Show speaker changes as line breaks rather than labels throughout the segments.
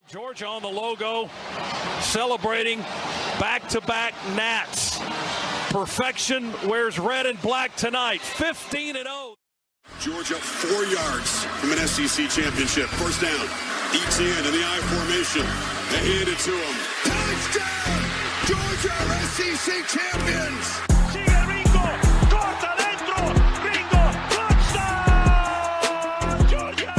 Georgia on the logo, celebrating back-to-back Nats. Perfection wears red and black tonight, 15-0.
Georgia 4 yards from an SEC championship. First down. Etienne in the I formation. They hand it to him. Touchdown! Georgia are SEC champions!
Sigue Ringo! Corta dentro! Ringo! Touchdown! Georgia!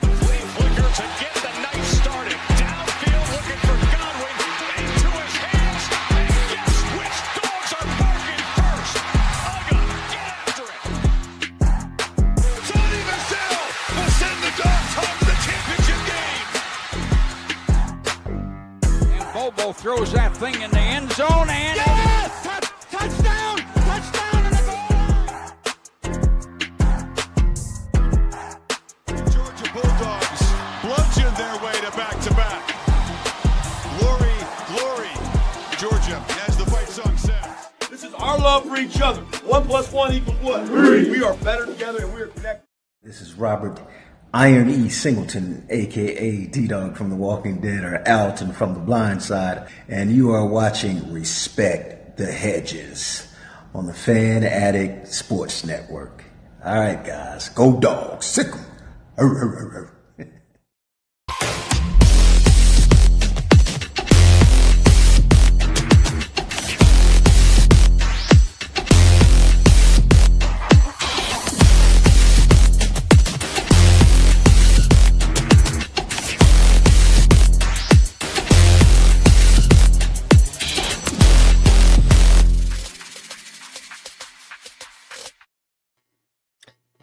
Flea Flicker to get the night started. Downfield looking for Godwin. Into his hands. And guess which dogs are barking first? Uga, get after it!
Sonny Michel will send the dogs home to the championship game!
And Bobo throws that thing in the end zone and yes! Touchdown! Touchdown in the goal line!
Georgia Bulldogs bludgeoned their way to back-to-back. Glory, glory. Georgia, as the fight song says.
This is our love for each other. 1 + 1 = what? 3. We are better together and we are connected.
This is Robert Iron E. Singleton, a.k.a. D-Dog from The Walking Dead, or Alton from The Blind Side, and you are watching Respect the Hedges on the Fan Addict Sports Network. All right, guys, go dogs, sick 'em.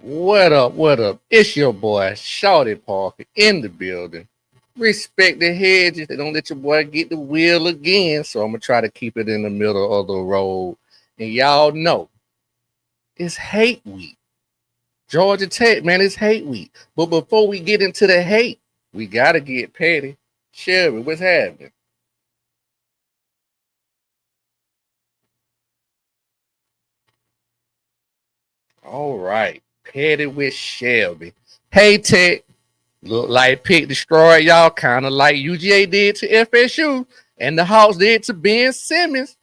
What up, what up? It's your boy, Shawty Parker, in the building. Respect the hedges. They don't let your boy get the wheel again, so I'm going to try to keep it in the middle of the road. And y'all know, it's hate week. Georgia Tech, man, it's hate week. But before we get into the hate, we got to get petty. Shelby, what's happening? All right. Petty with Shelby. Hey, Tech. Look like Pick destroyed y'all, kind of like UGA did to FSU and the Hawks did to Ben Simmons.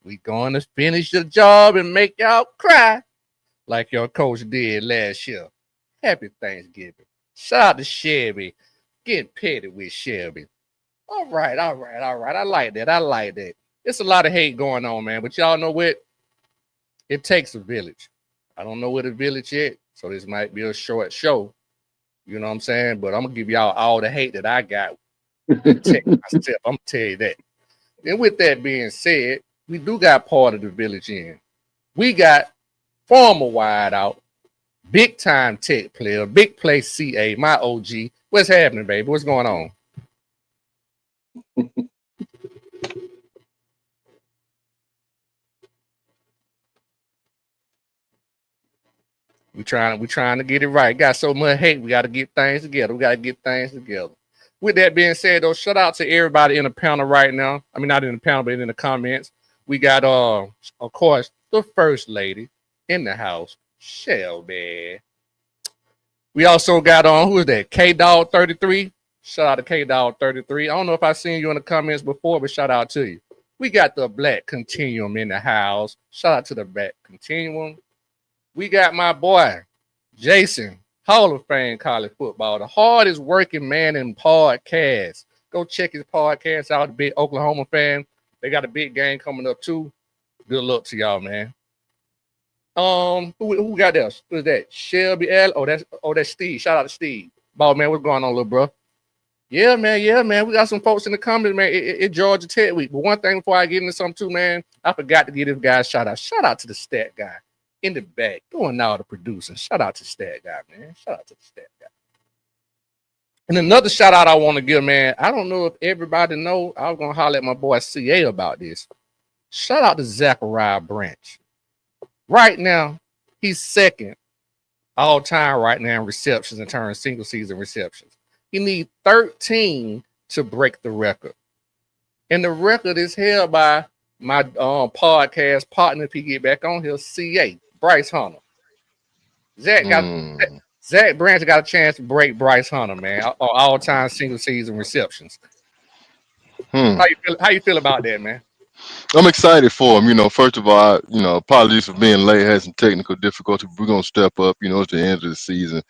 We going to finish the job and make y'all cry like your coach did last year. Happy Thanksgiving. Shout out to Shelby. Get petty with Shelby. All right. I like that. It's a lot of hate going on, man. But y'all know what? It takes a village. I don't know what a village yet, so this might be a short show. You know what I'm saying? But I'm going to give y'all all the hate that I got. Protect myself. I'm going to tell you that. And with that being said, we do got part of the village in. We got former wideout, big-time Tech player, big play CA, my OG. What's happening, baby? What's going on? We trying to get it right. Got so much hate. We got to get things together. With that being said, though, shout out to everybody in the panel right now. I mean, not in the panel, but in the comments. We got, of course, the first lady in the house, Shelby. We also got who is that? K-Dog 33. Shout out to K-Dog 33. I don't know if I've seen you in the comments before, but shout out to you. We got the Black Continuum in the house. Shout out to the Black Continuum. We got my boy, Jason, Hall of Fame college football, the hardest working man in podcasts. Go check his podcast out, the big Oklahoma fan. They got a big game coming up too. Good luck to y'all, man. Who got this? Who's that? Shelby L. That's Steve. Shout out to Steve. Ball man, what's going on, little bro? Yeah, man. We got some folks in the comments, man. It's Georgia Tech week. But one thing before I get into something too, man, I forgot to give this guy a shout out. Shout out to the stat guy in the back, doing all the producing. Shout out to Stat Guy, man. Shout out to the Stat Guy. And another shout out I want to give, man. I don't know if everybody know. I was gonna holler at my boy CA about this. Shout out to Zachariah Branch. Right now, he's second all time right now in receptions in terms of single season receptions. He needs 13 to break the record, and the record is held by my podcast partner. If he get back on here, CA. Bryce Hunter. Zach Zach Branch got a chance to break Bryce Hunter, man, all-time single-season receptions. How you feel about that, man?
I'm excited for him. First of all, apologies for being late. Had some technical difficulty. We're gonna step up. It's the end of the season.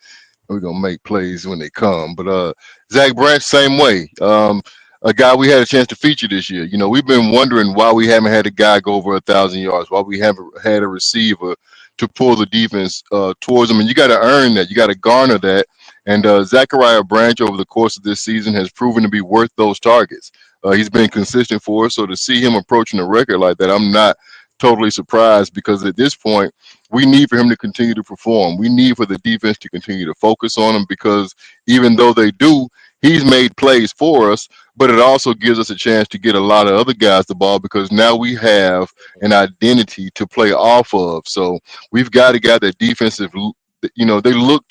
We're gonna make plays when they come. But Zach Branch, same way. A guy we had a chance to feature this year. We've been wondering why we haven't had a guy go over 1,000 yards, why we haven't had a receiver to pull the defense towards him. And you got to earn that. You got to garner that. And Zachariah Branch over the course of this season has proven to be worth those targets. He's been consistent for us. So to see him approaching a record like that, I'm not totally surprised, because at this point, we need for him to continue to perform. We need for the defense to continue to focus on him, because even though they do, he's made plays for us, but it also gives us a chance to get a lot of other guys the ball, because now we have an identity to play off of. So we've got to get that defensive, they look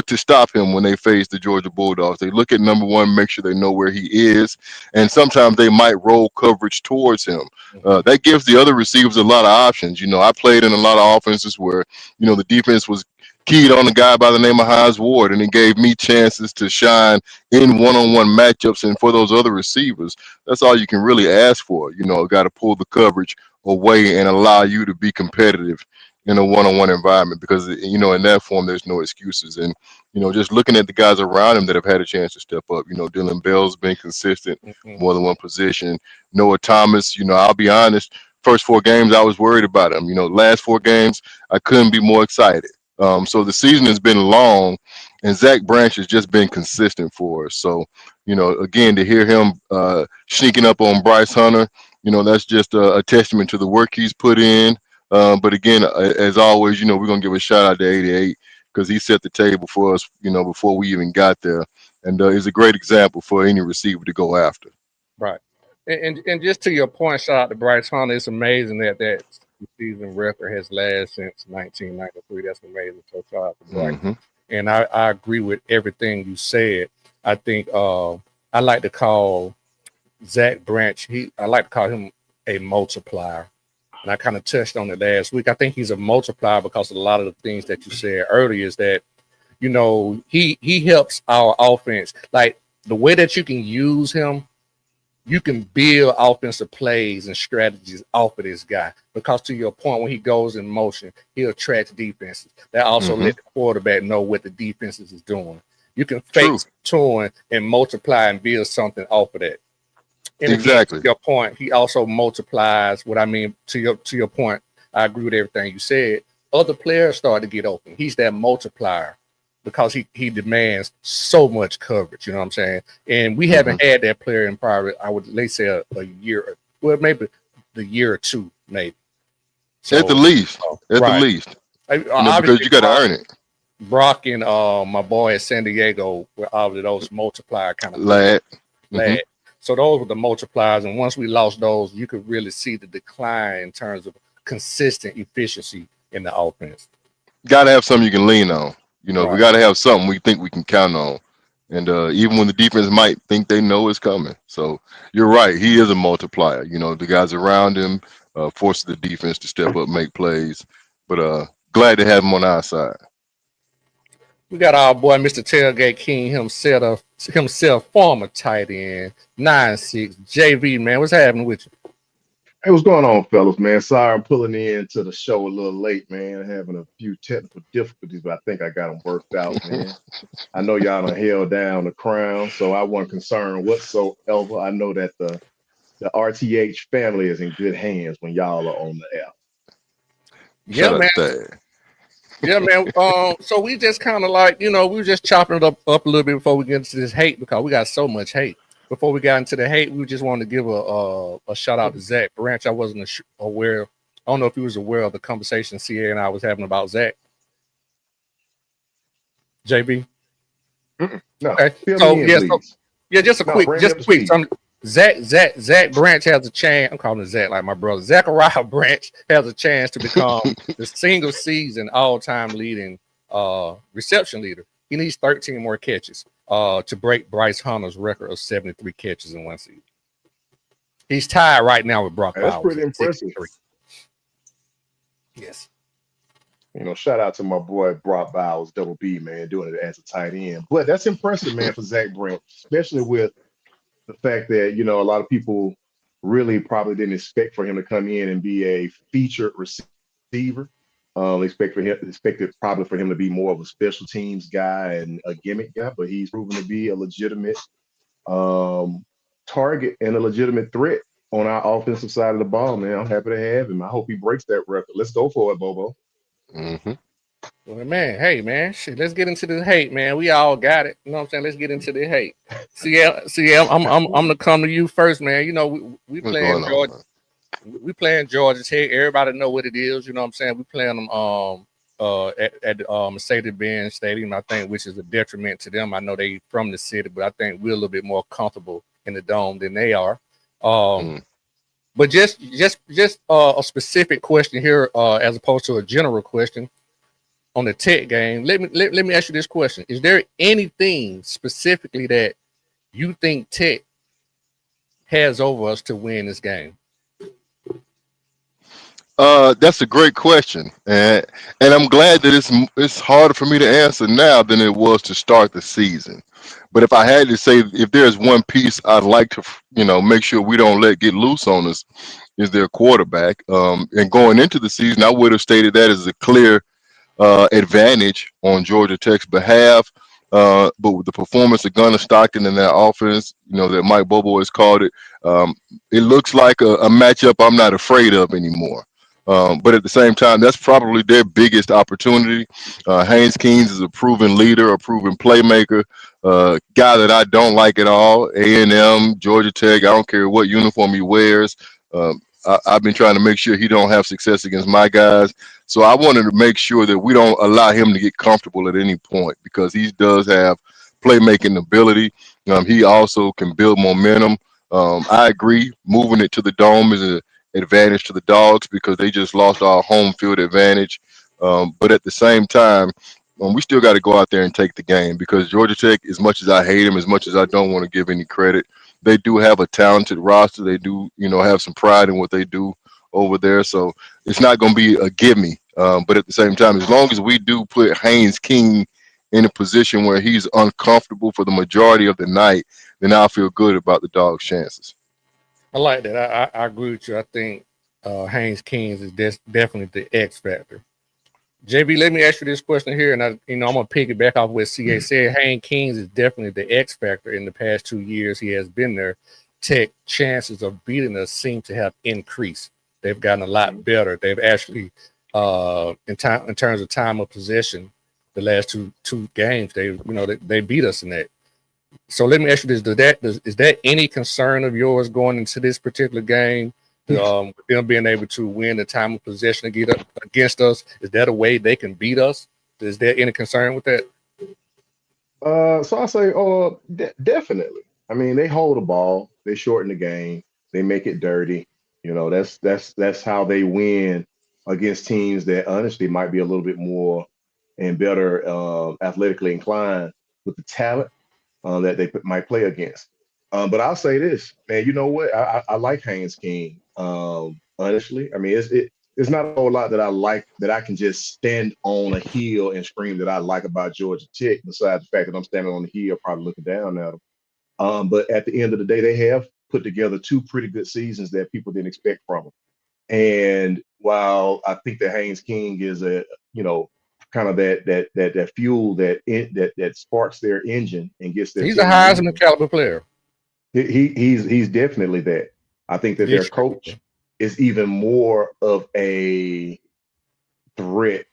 to stop him when they face the Georgia Bulldogs. They look at number one, make sure they know where he is, and sometimes they might roll coverage towards him. That gives the other receivers a lot of options. I played in a lot of offenses where, the defense was keyed on a guy by the name of Hines Ward, and it gave me chances to shine in one-on-one matchups. And for those other receivers, that's all you can really ask for. Got to pull the coverage away and allow you to be competitive in a one-on-one environment, because in that form there's no excuses. And just looking at the guys around him that have had a chance to step up, Dylan Bell's been consistent, more than one position. Noah Thomas, I'll be honest, first 4 games I was worried about him. Last 4 games I couldn't be more excited. So the season has been long, and Zach Branch has just been consistent for us. So again, to hear him sneaking up on Bryce Hunter, that's just a testament to the work he's put in. But again, as always, we're going to give a shout out to 88, because he set the table for us, before we even got there. And is a great example for any receiver to go after.
Right. And just to your point, shout out to Bryce Hunter. It's amazing that season record has lasted since 1993. That's amazing. So shout out to Bryce. And I agree with everything you said. I think I like to call Zach Branch, I like to call him a multiplier. And I kind of touched on it last week. I think he's a multiplier because a lot of the things that you said earlier is that, he helps our offense. Like the way that you can use him, you can build offensive plays and strategies off of this guy, because to your point, when he goes in motion, he attracts defenses. That also let the quarterback know what the defenses is doing. You can fake tune and multiply and build something off of that. And exactly. Again, to your point, he also multiplies. What I mean, to your point, I agree with everything you said. Other players start to get open. He's that multiplier because he demands so much coverage. You know what I'm saying? And we haven't had that player in probably, I would say a year, well, maybe the year or two, maybe.
So, at the least. Because you got to earn it.
Brock and my boy at San Diego were all of those multiplier kind of
lad.
So those were the multipliers, and once we lost those, you could really see the decline in terms of consistent efficiency in the offense.
Got to have something you can lean on. We got to have something we think we can count on. And even when the defense might think they know it's coming. So you're right. He is a multiplier. The guys around him force the defense to step up, make plays. But glad to have him on our side.
We got our boy, Mr. Tailgate King himself, former tight end, 9'6", JV, man. What's happening with you?
Hey, what's going on, fellas, man? Sorry I'm pulling in to the show a little late, man. Having a few technical difficulties, but I think I got them worked out, man. I know y'all done held down the crown, so I wasn't concerned whatsoever. I know that the RTH family is in good hands when y'all are on the air.
Yeah, man. Yeah, man. So we just kind of like, we were just chopping it up a little bit before we get into this hate, because we got so much hate. Before we got into the hate, we just wanted to give a shout out to Zach Branch. I wasn't aware. I don't know if he was aware of the conversation CA and I was having about Zach. JB?
No.
Okay. Just a quick. Zach Branch has a chance. I'm calling him Zach like my brother. Zachariah Branch has a chance to become the single season all-time leading reception leader. He needs 13 more catches to break Bryce Hunter's record of 73 catches in one season. He's tied right now with Brock Bowers.
That's pretty impressive.
Yes.
Shout out to my boy Brock Bowles, Double B, man, doing it as a tight end. But that's impressive, man, for Zach Brent, especially with the fact that, a lot of people really probably didn't expect for him to come in and be a featured receiver. Expected probably for him to be more of a special teams guy and a gimmick guy, but he's proven to be a legitimate um, target and a legitimate threat on our offensive side of the ball, man. I'm happy to have him. I hope he breaks that record. Let's go for it, Bobo.
Mm-hmm.
Well, man, hey, man, shit, let's get into this hate, man. We all got it. You know what I'm saying? Let's get into the hate. I'm gonna come to you first, man. We
What's
playing
going on,
Georgia.
man?
We playing Georgia Tech. Everybody know what it is. You know what I'm saying? We playing them at Mercedes-Benz Stadium, I think, which is a detriment to them. I know they from the city, but I think we're a little bit more comfortable in the dome than they are. But just a specific question here, as opposed to a general question on the Tech game. Let me ask you this question: is there anything specifically that you think Tech has over us to win this game?
That's a great question, and I'm glad that it's harder for me to answer now than it was to start the season. But if I had to say, if there's one piece I'd like to, make sure we don't let get loose on us, is their quarterback. And going into the season, I would have stated that as a clear advantage on Georgia Tech's behalf. But with the performance of Gunnar Stockton and that offense, that Mike Bobo has called it, it looks like a matchup I'm not afraid of anymore. But at the same time, that's probably their biggest opportunity. Haynes Kings is a proven leader, a proven playmaker, guy that I don't like at all. A&M, Georgia Tech, I don't care what uniform he wears. I've been trying to make sure he don't have success against my guys. So I wanted to make sure that we don't allow him to get comfortable at any point, because he does have playmaking ability. He also can build momentum. I agree, moving it to the dome is an advantage to the Dogs because they just lost our home field advantage. But at the same time, we still got to go out there and take the game, because Georgia Tech, as much as I hate them, as much as I don't want to give any credit, they do have a talented roster. They do, have some pride in what they do over there. So it's not going to be a gimme. But at the same time, as long as we do put Haynes King in a position where he's uncomfortable for the majority of the night, then I'll feel good about the Dogs' chances.
I like that. I agree with you. I think Haynes Kings is definitely the X factor. JB, let me ask you this question here, and I'm gonna piggyback off what CA said. Haynes Kings is definitely the X factor. In the past 2 years he has been there, Tech chances of beating us seem to have increased. They've gotten a lot better. They've actually, in terms of time of possession, the last two games, they beat us in that. So let me ask you this: is that any concern of yours going into this particular game? Them being able to win the time of possession against us, is that a way they can beat us? Is there any concern with that?
So I say, definitely. I mean, they hold the ball, they shorten the game, they make it dirty. That's how they win against teams that honestly might be a little bit more and better athletically inclined with the talent that they might play against. But I'll say this, man. You know what? I like Haynes King. Honestly, I mean, it's not a whole lot that I like that I can just stand on a hill and scream that I like about Georgia Tech, besides the fact that I'm standing on the hill, probably looking down at them. But at the end of the day, they have put together 2 pretty good seasons that people didn't expect from them. And while I think that Haynes King is kind of that fuel that sparks their engine and gets their
He's a
team
Heisman
moving,
caliber player.
he's definitely that. I think that their coach is even more of a threat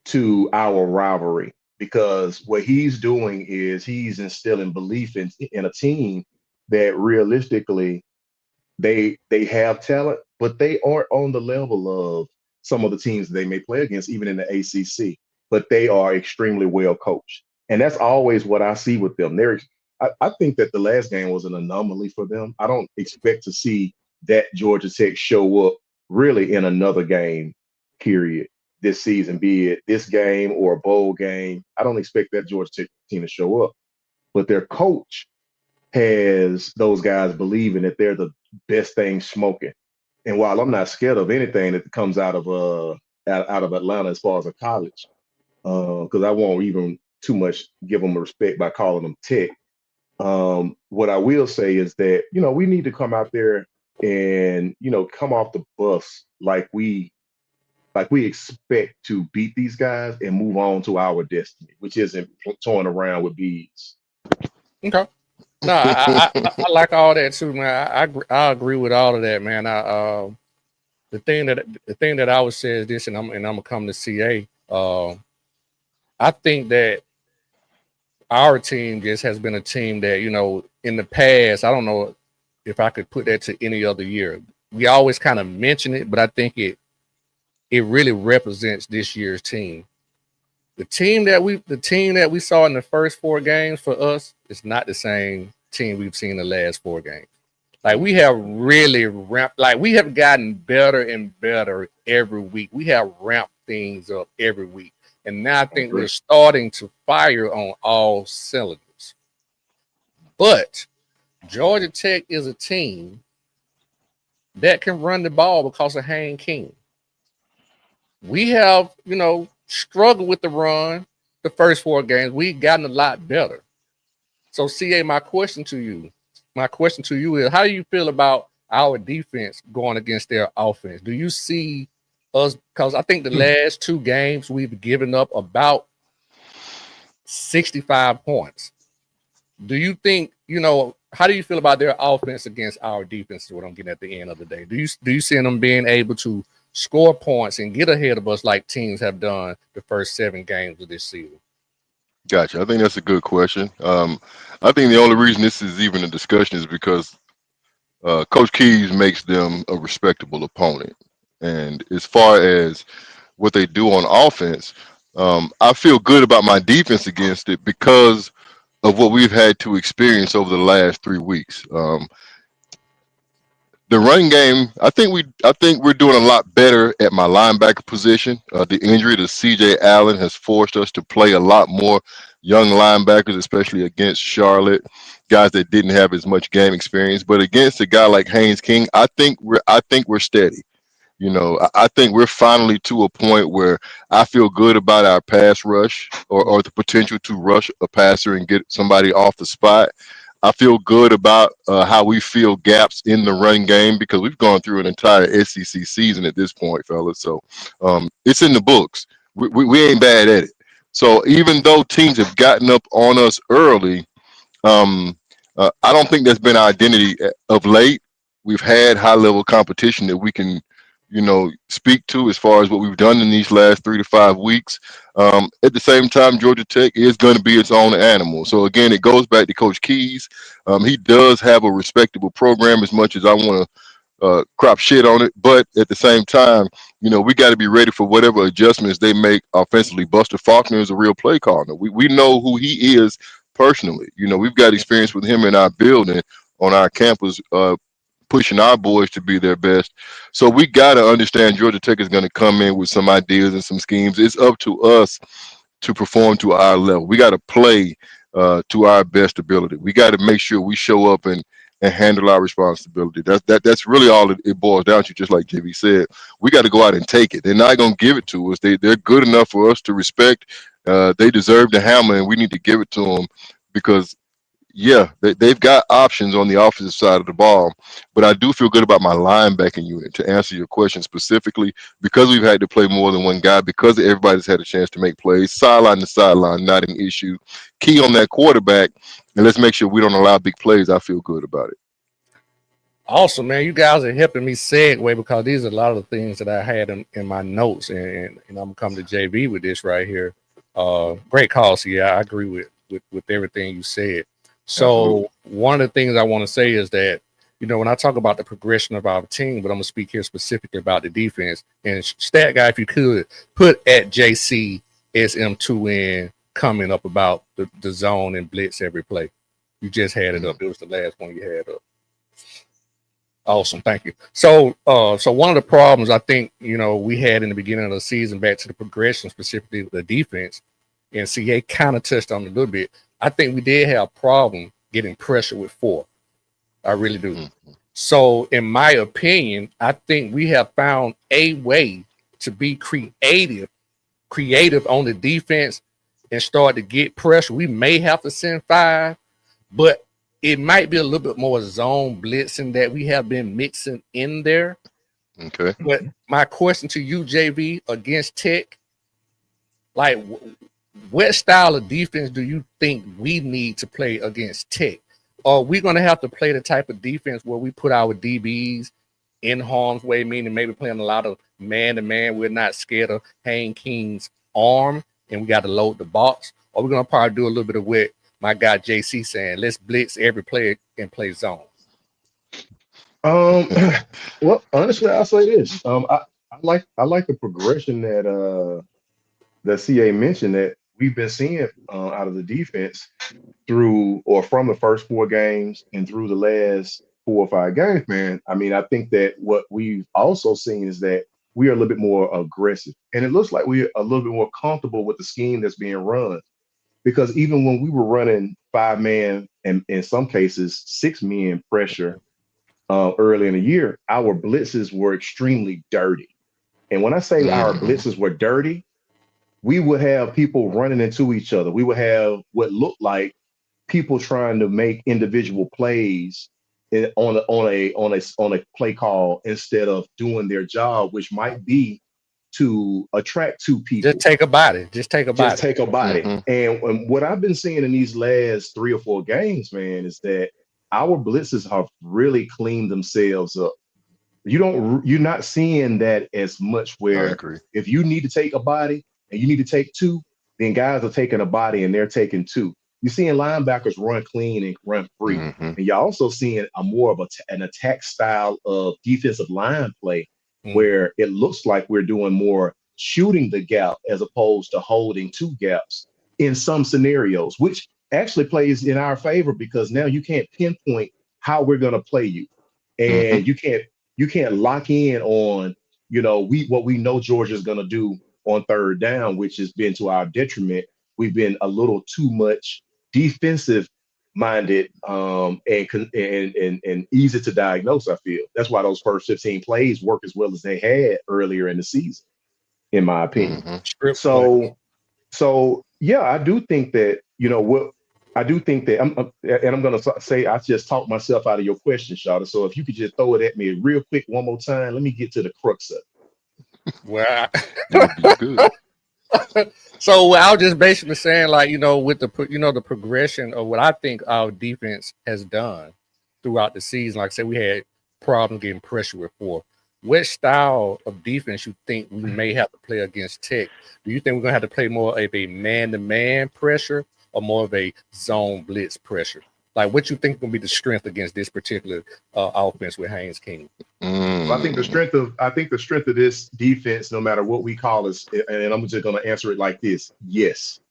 to our rivalry, because what he's doing is he's instilling belief in a team that realistically they have talent, but they aren't on the level of some of the teams they may play against, even in the ACC. But they are extremely well coached, and that's always what I see with them. I think that the last game was an anomaly for them. I don't expect to see that Georgia Tech show up really in another game, period, this season, be it this game or a bowl game. I don't expect that Georgia Tech team to show up, but their coach has those guys believing that they're the best thing smoking. And while I'm not scared of anything that comes out of out of Atlanta as far as a college. Because I won't even too much give them respect by calling them Tech. What I will say is that, we need to come out there and, come off the bus like we expect to beat these guys and move on to our destiny, which isn't toying around with beads.
Okay. No, I like all that too, man. I agree with all of that, man. The thing that I would say is this, and I'm gonna come to CA. I think that our team just has been a team that, in the past, I don't know if I could put that to any other year. We always kind of mention it, but I think it really represents this year's team. The team that we saw in the first 4 games for us is not the same team we've seen the last 4 games. Like, we have really we have gotten better and better every week. We have ramped things up every week. And now I think we're starting to fire on all cylinders. But Georgia Tech is a team that can run the ball because of Hayne King. We have, struggled with the run the first 4 games. We've gotten a lot better. So, CA, my question to you is, how do you feel about our defense going against their offense? Do you see us, because I think the last 2 games we've given up about 65 points. Do you think, how do you feel about their offense against our defense is what I'm getting at the end of the day? Do you see them being able to score points and get ahead of us like teams have done the first 7 games of this season?
Gotcha. I think that's a good question. I think the only reason this is even a discussion is because Coach Keys makes them a respectable opponent. And as far as what they do on offense, I feel good about my defense against it because of what we've had to experience over the last 3 weeks. The running game, I think we're doing a lot better at my linebacker position. The injury to CJ Allen has forced us to play a lot more young linebackers, especially against Charlotte, guys that didn't have as much game experience. But against a guy like Haynes King, I think we're steady. I think we're finally to a point where I feel good about our pass rush or the potential to rush a passer and get somebody off the spot. I feel good about how we fill gaps in the running game because we've gone through an entire SEC season at this point, fellas. So it's in the books. We ain't bad at it. So even though teams have gotten up on us early, I don't think that's been our identity of late. We've had high-level competition that we can, speak to as far as what we've done in these last 3 to 5 weeks. At the same time, Georgia Tech is going to be its own animal. So again, it goes back to Coach Keys. He does have a respectable program, as much as I want to crop shit on it. But at the same time, we got to be ready for whatever adjustments they make offensively. Buster Faulkner is a real play caller. We know who he is personally. We've got experience with him in our building on our campus, pushing our boys to be their best. So we got to understand Georgia Tech is going to come in with some ideas and some schemes. It's up to us to perform to our level. We got to play to our best ability. We got to make sure we show up and handle our responsibility. That's really all it boils down to. Just like JV said, we got to go out and take it. They're not going to give it to us. They're good enough for us to respect. They deserve the hammer, and we need to give it to them because, yeah, they've got options on the offensive side of the ball. But I do feel good about my linebacking unit, to answer your question specifically, because we've had to play more than one guy, because everybody's had a chance to make plays. Sideline to sideline, not an issue. Key on that quarterback, and let's make sure we don't allow big plays. I feel good about it.
Awesome, man. You guys are helping me segue because these are a lot of the things that I had in my notes, and I'm going to come to JV with this right here. Great call, yeah, I agree with everything you said. So one of the things I want to say is that, when I talk about the progression of our team, but I'm going to speak here specifically about the defense. And stat guy, if you could, put at JCSM2N coming up about the zone and blitz every play. You just had it up. It was the last one you had up. Awesome. Thank you. So one of the problems I think, we had in the beginning of the season, back to the progression, specifically the defense, and CA kind of touched on it a little bit. I think we did have a problem getting pressure with 4. I really do. So in my opinion, I think we have found a way to be creative on the defense and start to get pressure, we may have to send 5, but it might be a little bit more zone blitzing that we have been mixing in there.
Okay.
But my question to you, JV, against Tech, like, what style of defense do you think we need to play against Tech? Are we going to have to play the type of defense where we put our DBs in harm's way, meaning maybe playing a lot of man-to-man? We're not scared of Hayne King's arm, and we got to load the box. Or we're going to probably do a little bit of what my guy JC saying, let's blitz every player and play zone.
Well, honestly, I'll say this. I like the progression that CA mentioned that we've been seeing out of the defense through or from the first 4 games and through the last 4 or 5 games, man. I mean, I think that what we've also seen is that we are a little bit more aggressive, and it looks like we're a little bit more comfortable with the scheme that's being run. Because even when we were running 5-man and in some cases 6-man pressure early in the year, our blitzes were extremely dirty. And when I say our blitzes were dirty, we would have people running into each other. We would have what looked like people trying to make individual plays on a play call instead of doing their job, which might be to attract 2 people.
Just take a body.
And what I've been seeing in these last 3 or 4 games, man, is that our blitzes have really cleaned themselves up. You're not seeing that as much where if you need to take a body and you need to take 2, then guys are taking a body and they're taking 2. You're seeing linebackers run clean and run free. And you're also seeing a more of an attack style of defensive line play where it looks like we're doing more shooting the gap as opposed to holding 2 gaps in some scenarios, which actually plays in our favor because now you can't pinpoint how we're going to play you. And you can't lock in on, what we know Georgia's going to do on 3rd down, which has been to our detriment. We've been a little too much defensive minded and easy to diagnose. I feel that's why those first 15 plays work as well as they had earlier in the season, in my opinion. So yeah, I do think that I'm going to say I just talked myself out of your question, Shawty. So if you could just throw it at me real quick one more time, let me get to the crux of it.
Well, that would be good. So I was just basically saying, like, with the progression of what I think our defense has done throughout the season. Like I said, we had problems getting pressure with 4. What style of defense you think we may have to play against Tech? Do you think we're going to have to play more of a man-to-man pressure or more of a zone blitz pressure? Like, what you think is going to be the strength against this particular offense with Haynes King?
So I think the strength of this defense, no matter what we call it, and I'm just going to answer it like this: yes.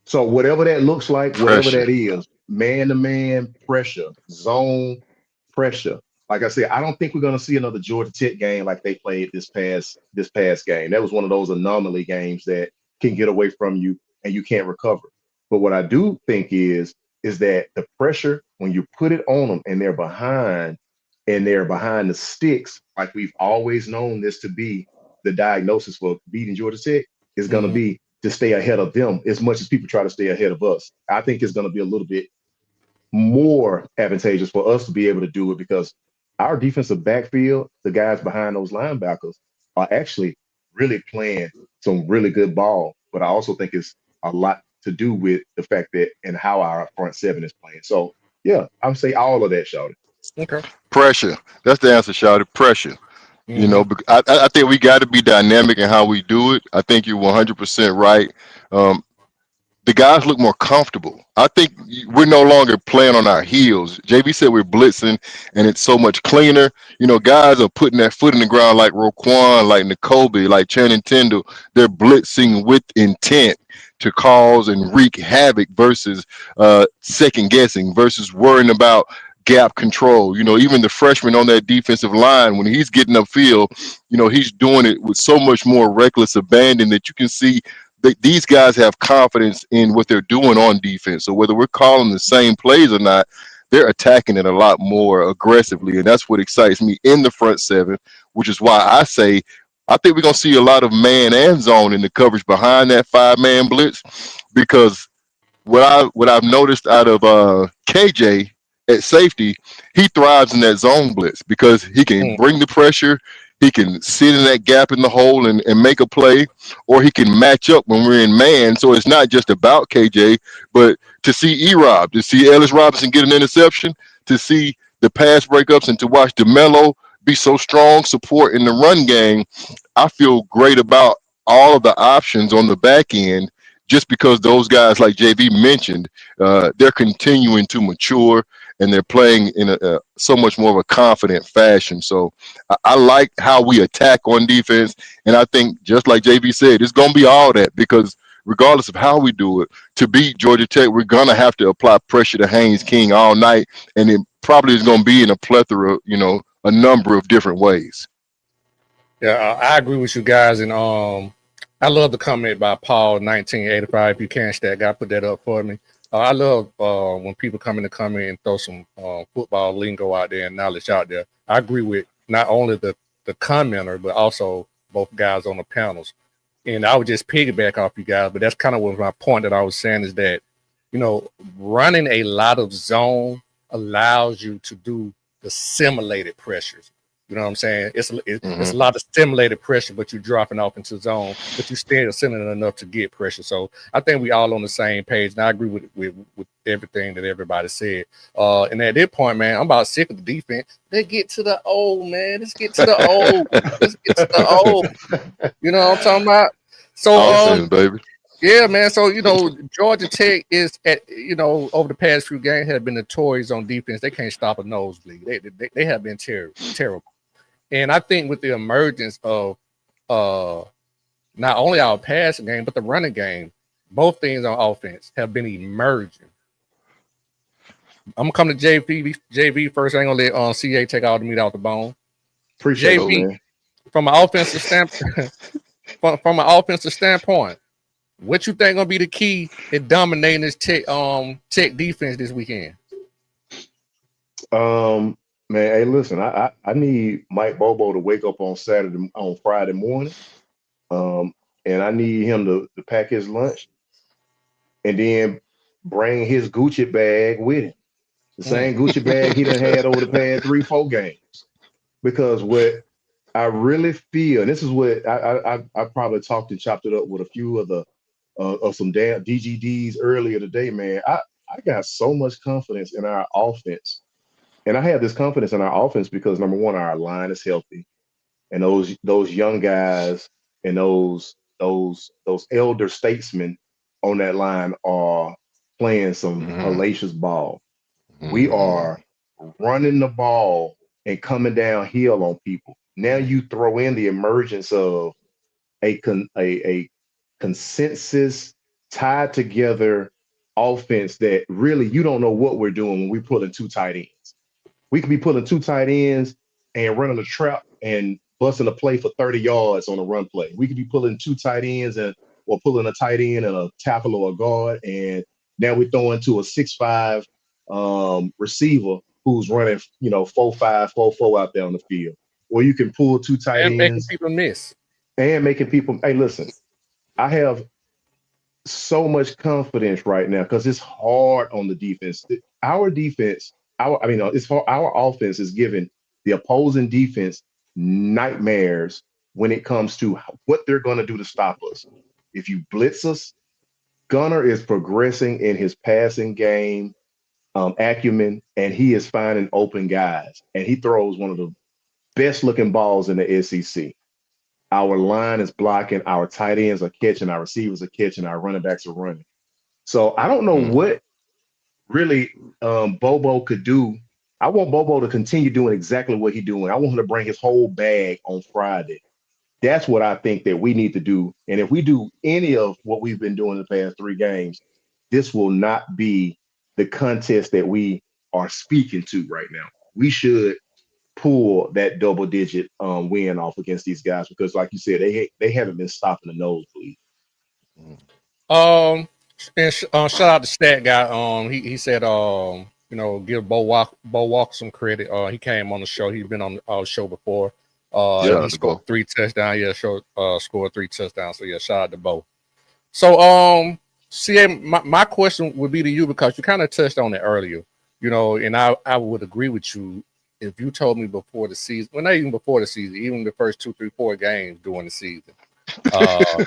So whatever that looks like, whatever that is, man-to-man pressure, zone pressure. Like I said, I don't think we're going to see another Georgia Tech game like they played this past game. That was one of those anomaly games that can get away from you and you can't recover. But what I do think is that the pressure, when you put it on them and they're behind the sticks, like we've always known this to be the diagnosis for beating Georgia Tech, is going to be to stay ahead of them as much as people try to stay ahead of us. I think it's going to be a little bit more advantageous for us to be able to do it because our defensive backfield, the guys behind those linebackers, are actually really playing some really good ball. But I also think it's a lot to do with the fact that and how our front 7 is playing. So yeah, I would say all of that, Shawty.
Okay.
Pressure. That's the answer, Shawty. Pressure. I think we got to be dynamic in how we do it. I think you're 100% right. The guys look more comfortable. I think we're no longer playing on our heels. JV said we're blitzing, and it's so much cleaner. Guys are putting that foot in the ground like Roquan, like N'Kobe, like Channing Tindall. They're blitzing with intent to cause and wreak havoc versus second guessing versus worrying about gap control. Even the freshman on that defensive line, when he's getting upfield, he's doing it with so much more reckless abandon that you can see that these guys have confidence in what they're doing on defense. So whether we're calling the same plays or not, they're attacking it a lot more aggressively. And that's what excites me in the front 7, which is why I say I think we're gonna see a lot of man and zone in the coverage behind that 5-man blitz, because what I've noticed out of KJ at safety, he thrives in that zone blitz because he can bring the pressure, he can sit in that gap in the hole and make a play, or he can match up when we're in man. So it's not just about KJ, but to see E-Rob, to see Ellis Robinson get an interception, to see the pass breakups, and to watch DeMelo be so strong support in the run game, I feel great about all of the options on the back end, just because those guys, like JB mentioned, they're continuing to mature and they're playing in a so much more of a confident fashion. So I like how we attack on defense, and I think, just like JB said, it's going to be all that, because regardless of how we do it, to beat Georgia Tech, we're going to have to apply pressure to Haynes King all night, and it probably is going to be in a plethora, a number of different ways.
Yeah, I agree with you guys, and I love the comment by Paul 1985. If you catch that, guy, put that up for me. I love when people come in the comment and throw some football lingo out there and knowledge out there. I agree with not only the commenter, but also both guys on the panels. And I would just piggyback off you guys, but that's kind of what my point that I was saying is that, running a lot of zone allows you to do the simulated pressures. You know what I'm saying? It's a lot of stimulated pressure, but you're dropping off into zone, but you still sending enough to get pressure. So I think we all on the same page, and I agree with everything that everybody said. And at that point, man, I'm about sick of the defense. Let's get to the old, man. Let's get to the old. Let's get to the old. You know what I'm talking about? So,
baby.
Yeah, man. So, Georgia Tech is over the past few games have been notorious on defense. They can't stop a nosebleed. They have been terrible. And I think with the emergence of not only our passing game, but the running game, both things on offense have been emerging. I'm gonna come to JV first. I ain't gonna let CA take all the meat out the bone.
Appreciate
JV,
it, man.
from an offensive standpoint, from an offensive standpoint, what you think gonna be the key in dominating this Tech defense this weekend?
Man, hey, listen, I need Mike Bobo to wake up on Friday morning. And I need him to pack his lunch and then bring his Gucci bag with him. The same Gucci bag he done had over the past 3-4 games. Because what I really feel, and this is what I probably talked and chopped it up with a few of the of some damn DGDs earlier today, man. I got so much confidence in our offense. And I have this confidence in our offense because, number one, our line is healthy, and those young guys and those elder statesmen on that line are playing some hellacious ball. We are running the ball and coming downhill on people. Now you throw in the emergence of a consensus tied together offense that really you don't know what we're doing when we're pulling two tight ends. We could be pulling two tight ends and running a trap and busting a play for 30 yards on a run play. We could be pulling two tight ends or pulling a tight end and a tackle or a guard, and now we're throwing to a 6'5" receiver who's running, 4'5", 4'4" out there on the field. Or you can pull two tight ends.
Making people miss.
And making people, hey, listen, I have so much confidence right now because it's hard on the defense. Our defense, it's hard. Our offense is giving the opposing defense nightmares when it comes to what they're going to do to stop us. If you blitz us, Gunner is progressing in his passing game acumen, and he is finding open guys, and he throws one of the best looking balls in the SEC. Our line is blocking, our tight ends are catching, our receivers are catching, our running backs are running. So I don't know what really Bobo could do. I want Bobo to continue doing exactly what he's doing. I want him to bring his whole bag on Friday. That's what I think that we need to do. And if we do any of what we've been doing the past 3 games, this will not be the contest that we are speaking to right now. We should pull that double-digit win off against these guys because, like you said, they haven't been stopping the nosebleed.
And shout out to Stat Guy. He said, give Bo Walker some credit. He came on the show. He's been on our show before.
Shout out
He
to
scored
Bo.
3 touchdowns. Yeah, scored 3 touchdowns. So yeah, shout out to Bo. So CA, my question would be to you because you kind of touched on it earlier, and I would agree with you if you told me before the season, well, not even before the season, even the first 2, 3, 4 games during the season, uh,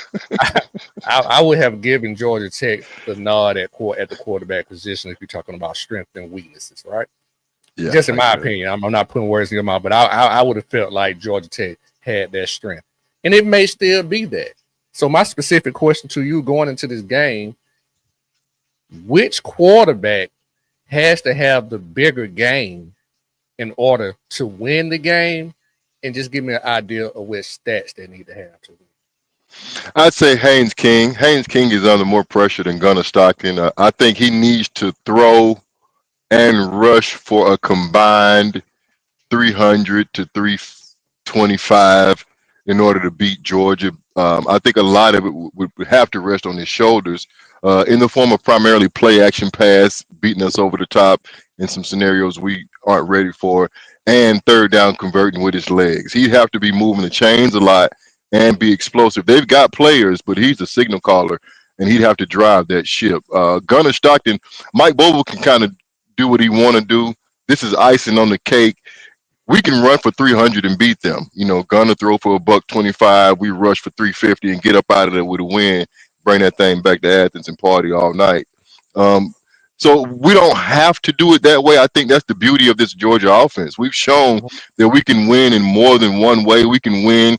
I would have given Georgia Tech the nod at the quarterback position if you're talking about strength and weaknesses, right?
Yeah,
Just in
I
my
agree.
opinion, I'm not putting words in your mouth, but I would have felt like Georgia Tech had that strength, and it may still be that. So my specific question to you going into this game: which quarterback has to have the bigger game in order to win the game? And just give me an idea of which stats they need to have to win.
I'd say Haynes King. Haynes King is under more pressure than Gunnar Stockton. I think he needs to throw and rush for a combined 300 to 325 in order to beat Georgia. I think a lot of it would have to rest on his shoulders in the form of primarily play action pass, beating us over the top in some scenarios we aren't ready for, and third down converting with his legs. He'd have to be moving the chains a lot and be explosive. They've got players, but he's a signal caller, and he'd have to drive that ship. Gunnar Stockton, Mike Bobo can kind of do what he want to do. This is icing on the cake. We can run for 300 and beat them. Gonna throw for $125. We rush for 350 and get up out of there with a win. Bring that thing back to Athens and party all night. So we don't have to do it that way. I think that's the beauty of this Georgia offense. We've shown that we can win in more than one way. We can win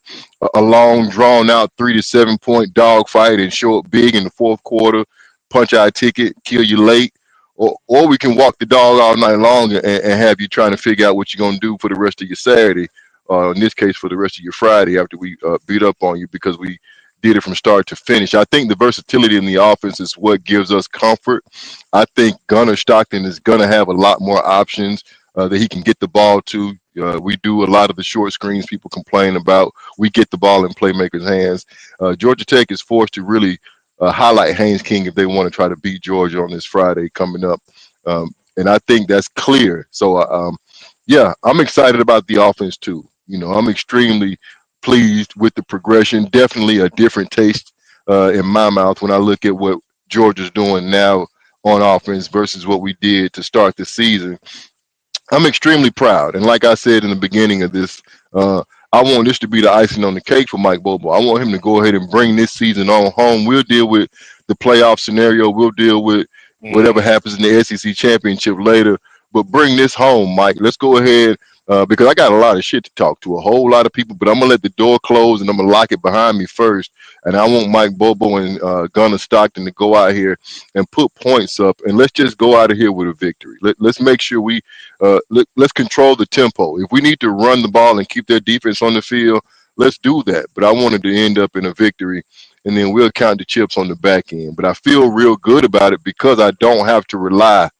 a long, drawn out 3 to 7 point dogfight and show up big in the fourth quarter, punch our ticket, kill you late. Or we can walk the dog all night long and have you trying to figure out what you're going to do for the rest of your Saturday, in this case, for the rest of your Friday after we beat up on you because we did it from start to finish. I think the versatility in the offense is what gives us comfort. I think Gunnar Stockton is going to have a lot more options that he can get the ball to. We do a lot of the short screens people complain about. We get the ball in playmakers' hands. Georgia Tech is forced to really highlight Haynes King if they want to try to beat Georgia on this Friday coming up. And I think that's clear. So, yeah, I'm excited about the offense too. I'm extremely pleased with the progression. Definitely a different taste in my mouth when I look at what Georgia's doing now on offense versus what we did to start the season. I'm extremely proud. And like I said in the beginning of this, I want this to be the icing on the cake for Mike Bobo. I want him to go ahead and bring this season on home. We'll deal with the playoff scenario. We'll deal with whatever happens in the SEC championship later. But bring this home, Mike. Let's go ahead because I got a lot of shit to talk to a whole lot of people. But I'm going to let the door close and I'm going to lock it behind me first. And I want Mike Bobo and Gunnar Stockton to go out here and put points up. And let's just go out of here with a victory. Let's make sure we let's control the tempo. If we need to run the ball and keep their defense on the field, let's do that. But I wanted to end up in a victory, and then we'll count the chips on the back end. But I feel real good about it because I don't have to rely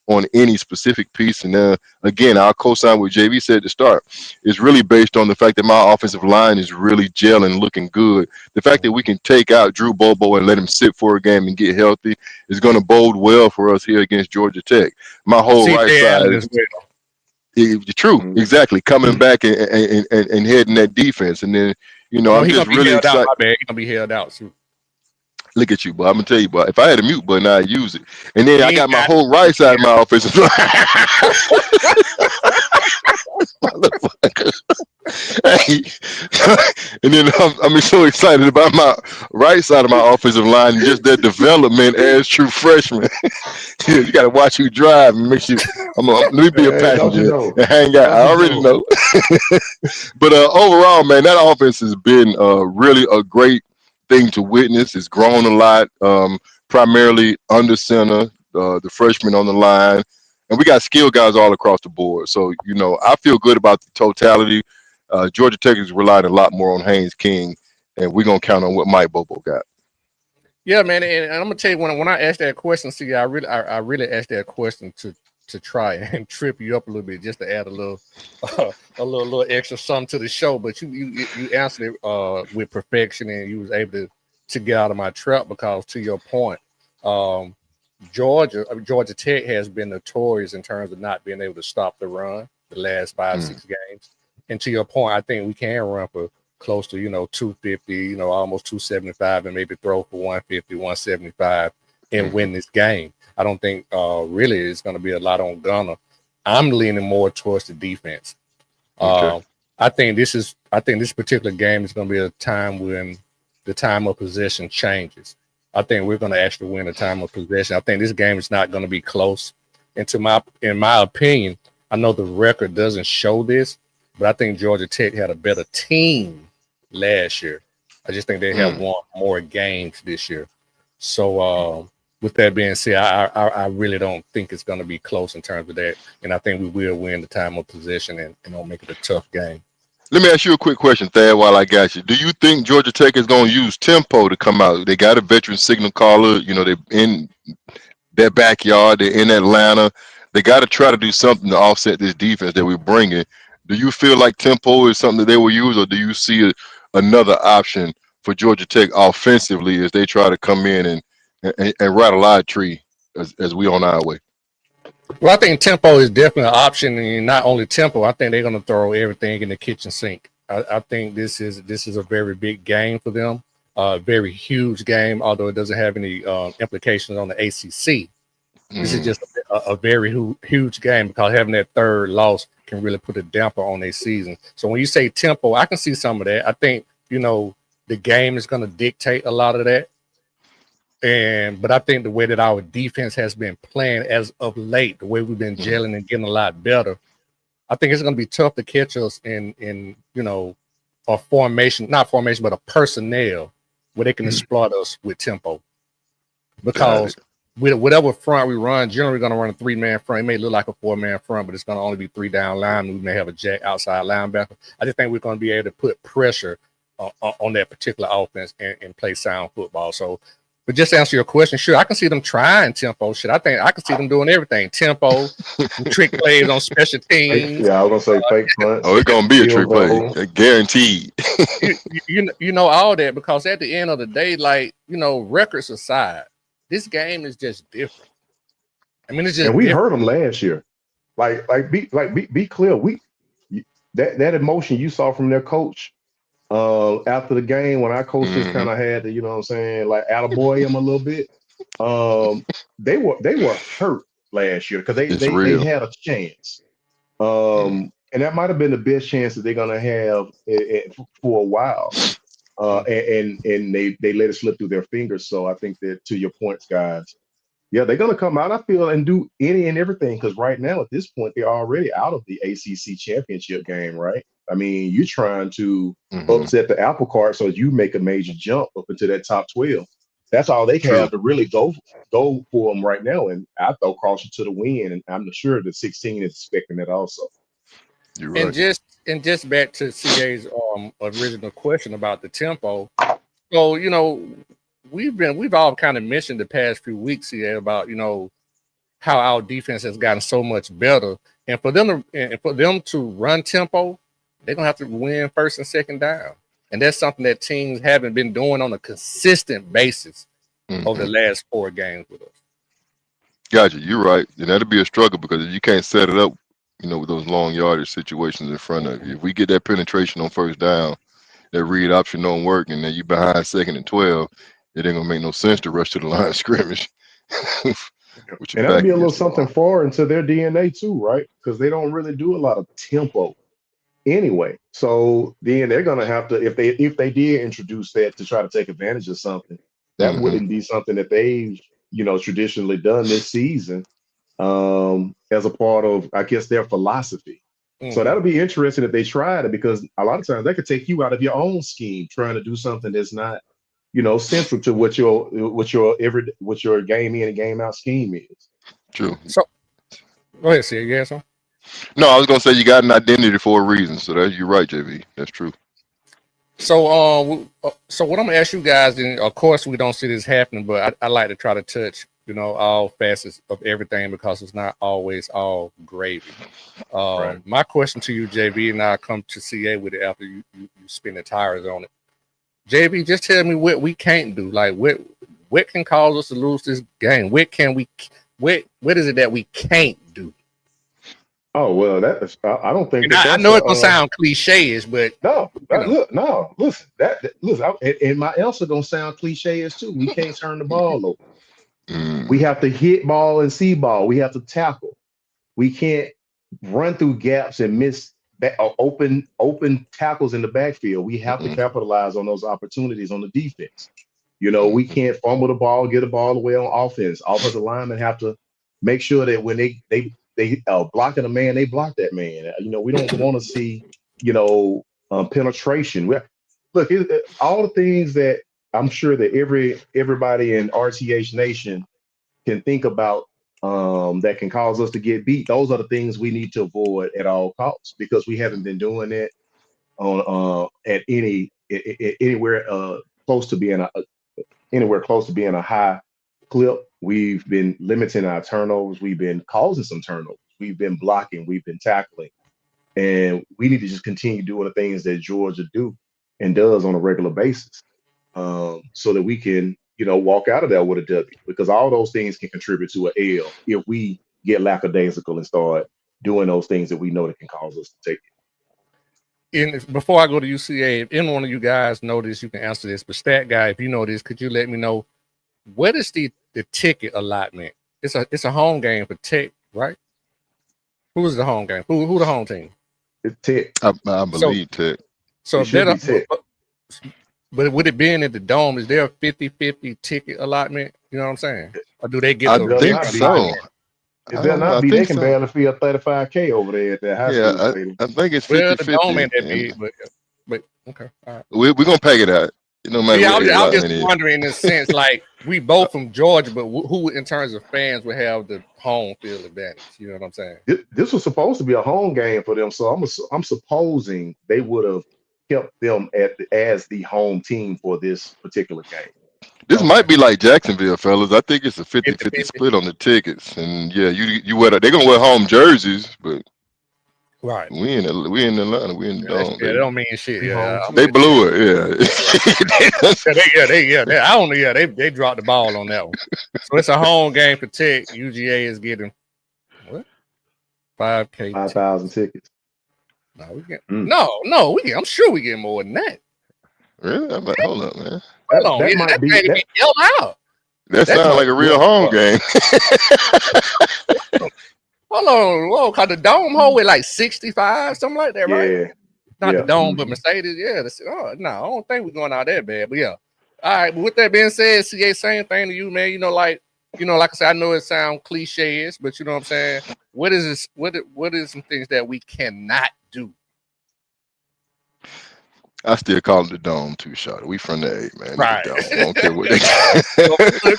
on any specific piece. And again, I'll co-sign what JV said to start. It's really based on the fact that my offensive line is really gelling, looking good. The fact that we can take out Drew Bobo and let him sit for a game and get healthy is going to bode well for us here against Georgia Tech. My whole right side is true, exactly. Coming back and heading that defense, and then I'm just really excited.
My bad. He's gonna be held out soon.
Look at you, boy. I'm gonna tell you, boy. If I had a mute button, I'd use it. And then I got my whole right side of my offensive line. Hey. And then I'm so excited about my right side of my offensive line and just their development as true freshmen. You got to watch who drive and make sure. Let me be a passenger and hang out. I already know. But overall, man, that offense has been really a great thing to witness. It's grown a lot, primarily under center, the freshmen on the line, and we got skilled guys all across the board. So, I feel good about the totality. Georgia Tech is relying a lot more on Haynes King, and we're going to count on what Mike Bobo got.
Yeah, man, and I'm going to tell you, when I asked that question, see, I really asked that question to try and trip you up a little bit, just to add a little extra something to the show. But you answered it with perfection, and you was able to get out of my trap because, to your point, Georgia Tech has been notorious in terms of not being able to stop the run the last 5-6 games. And to your point, I think we can run for close to, 250, almost 275, and maybe throw for 150, 175 and win this game. I don't think really it's going to be a lot on Gunner. I'm leaning more towards the defense.
Okay.
I think this particular game is going to be a time when the time of possession changes. I think we're going to actually win the time of possession. I think this game is not going to be close. And in my opinion, I know the record doesn't show this, but I think Georgia Tech had a better team last year. I just think they have won more games this year. So with that being said, I really don't think it's going to be close in terms of that. And I think we will win the time of possession and don't make it a tough game.
Let me ask you a quick question, Thad, while I got you. Do you think Georgia Tech is going to use tempo to come out? They got a veteran signal caller. They're in their backyard. They're in Atlanta. They got to try to do something to offset this defense that we're bringing. Do you feel like tempo is something that they will use, or do you see another option for Georgia Tech offensively as they try to come in and rattle our tree as we on our way?
Well, I think tempo is definitely an option, and not only tempo. I think they're going to throw everything in the kitchen sink. I think this is a very big game for them, very huge game. Although it doesn't have any implications on the ACC, this is just a very huge game because having that third loss can really put a damper on their season. So when you say tempo, I can see some of that. I think the game is going to dictate a lot of that. But I think the way that our defense has been playing as of late, the way we've been gelling and getting a lot better, I think it's going to be tough to catch us in a formation, not formation, but a personnel where they can exploit us with tempo. Because with whatever front we run, generally we're going to run a 3-man front. It may look like a 4-man front, but it's going to only be 3 down line. We may have a jack outside linebacker. I just think we're going to be able to put pressure on that particular offense and play sound football. So, but just to answer your question, sure, I can see them trying tempo. Shit, I think I can see them doing everything. Tempo, trick plays on special teams.
Yeah, I was gonna say fake punts.
Oh, it's gonna be a trick play, guaranteed.
you know all that, because at the end of the day, records aside, this game is just different. I mean, it's just.
And we
different.
heard them last year. Be clear. That emotion you saw from their coach. After the game, when our coaches kind of had to, attaboy him a little bit, they were hurt last year because they had a chance, and that might have been the best chance that they're gonna have for a while, and they let it slip through their fingers. So I think that, to your points, guys, yeah, they're gonna come out, I feel, and do any and everything, because right now at this point they're already out of the ACC championship game, right? I mean, you're trying to upset the apple cart so you make a major jump up into that top 12. That's all they have to really go for them right now. And I throw caution to the wind, and I'm sure the 16 is expecting that also.
You're right.
And just back to CA's original question about the tempo. So we've all kind of mentioned the past few weeks here about how our defense has gotten so much better, and for them to run tempo, they're gonna have to win first and second down, and that's something that teams haven't been doing on a consistent basis over the last 4 games with us.
Gotcha. You're right, and that'll be a struggle because if you can't set it up, with those long yardage situations in front of you. If we get that penetration on first down, that read option don't work, and then you behind 2nd and 12, it ain't gonna make no sense to rush to the line of scrimmage.
And that'll be a little something foreign to their DNA too, right? Because they don't really do a lot of tempo anyway. So then they're gonna have to, if they did introduce that to try to take advantage of something, that wouldn't be something that they've traditionally done this season, as a part of, I guess, their philosophy. So that'll be interesting if they try it, because a lot of times they could take you out of your own scheme trying to do something that's not central to what your game in and game out scheme is.
True.
So go ahead, see, you answer.
No, I was gonna say you got an identity for a reason. So you're right, JV. That's true.
So what I'm gonna ask you guys, and of course we don't see this happening, but I like to try to touch all facets of everything, because it's not always all gravy. Right. My question to you, JV, and I'll come to CA with it after you spin the tires on it. JV, just tell me what we can't do. Like what can cause us to lose this game? What is it that we can't do?
Oh well, I don't think
And
that
I
that's
know it's gonna sound cliche-ish, but
no.
you know,
Look, no, listen. Listen, and my answer gonna sound cliche as too. We can't turn the ball over. We
Mm,
have to hit ball and see ball. We have to tackle. We can't run through gaps and miss open tackles in the backfield. We have to
mm,
capitalize on those opportunities on the defense. We
mm,
can't fumble the ball, get the ball away on offense. Offensive linemen have to make sure that when they blocking a man, they block that man. We don't want to see penetration. Look, all the things that I'm sure that everybody in RTH Nation can think about that can cause us to get beat. Those are the things we need to avoid at all costs because we haven't been doing that on at anywhere close to being anywhere close to being a high clip. We've been limiting our turnovers. We've been causing some turnovers. We've been blocking. We've been tackling, and we need to just continue doing the things that Georgia do and does on a regular basis, so that we can, walk out of there with a W. Because all those things can contribute to an L if we get lackadaisical and start doing those things that we know that can cause us to take
before I go to UCA, if any one of you guys know this, you can answer this. But Stat Guy, if you know this, could you let me know what is the ticket allotment? It's a home game for Tech, right? Who's the home game? Who the home team?
it. Tech.
I believe Tech.
So
It
if
should be Tech.
but with it being at the Dome, is there a 50-50 ticket allotment? You know what I'm saying? Or do they get
I
the
Better
think
not be.
so.
It
I
better
don't know.
not
I
be. They
think
can
so.
barely fill 35K over there at that high school
Yeah,
stadium.
I think it's
Well, the Dome
50-50.
ain't that
And
big, but okay, all right.
we're going to peg it out. No matter
Yeah,
what the
I'm just
allotment is.
wondering in this sense, like we both from Georgia, but who in terms of fans would have the home field advantage? You know what I'm saying?
This was supposed to be a home game for them, so I'm supposing they would have kept them as the home team for this particular game.
This
Okay,
might be like Jacksonville, fellas. I think it's a 50-50
50-50.
split on the tickets. And yeah, you wear they're gonna wear home jerseys, but
Right.
we in Atlanta, we in the dome.
That don't mean shit.
We
Yeah,
home
I'm
too.
They
with you.
blew it,
They I don't know. Yeah, they dropped the ball on that one. So it's a home game for Tech. UGA is getting what? 5K.
5,000 tickets.
No, we get
Mm.
no. I'm sure we get more than that.
Really? I'm like, hold up, man.
Hold on,
That
yeah,
might
that
be
thing
that.
be yelled out.
That
That's
sounds like a real home game.
Hold on, whoa, cause the Dome hold with like 65, something like that, right?
Yeah,
Not the
yeah.
Dome, but Mercedes. Yeah, no, I don't think we're going out that bad. But yeah, all right. But with that being said, CA, same thing to you, man. Like I said, I know it sounds cliche-ish, but you know what I'm saying. What is this? What is some things that we cannot do?
I still call it the dome too, shot. We from the A, man. It's the
Right.
dome. I don't care what they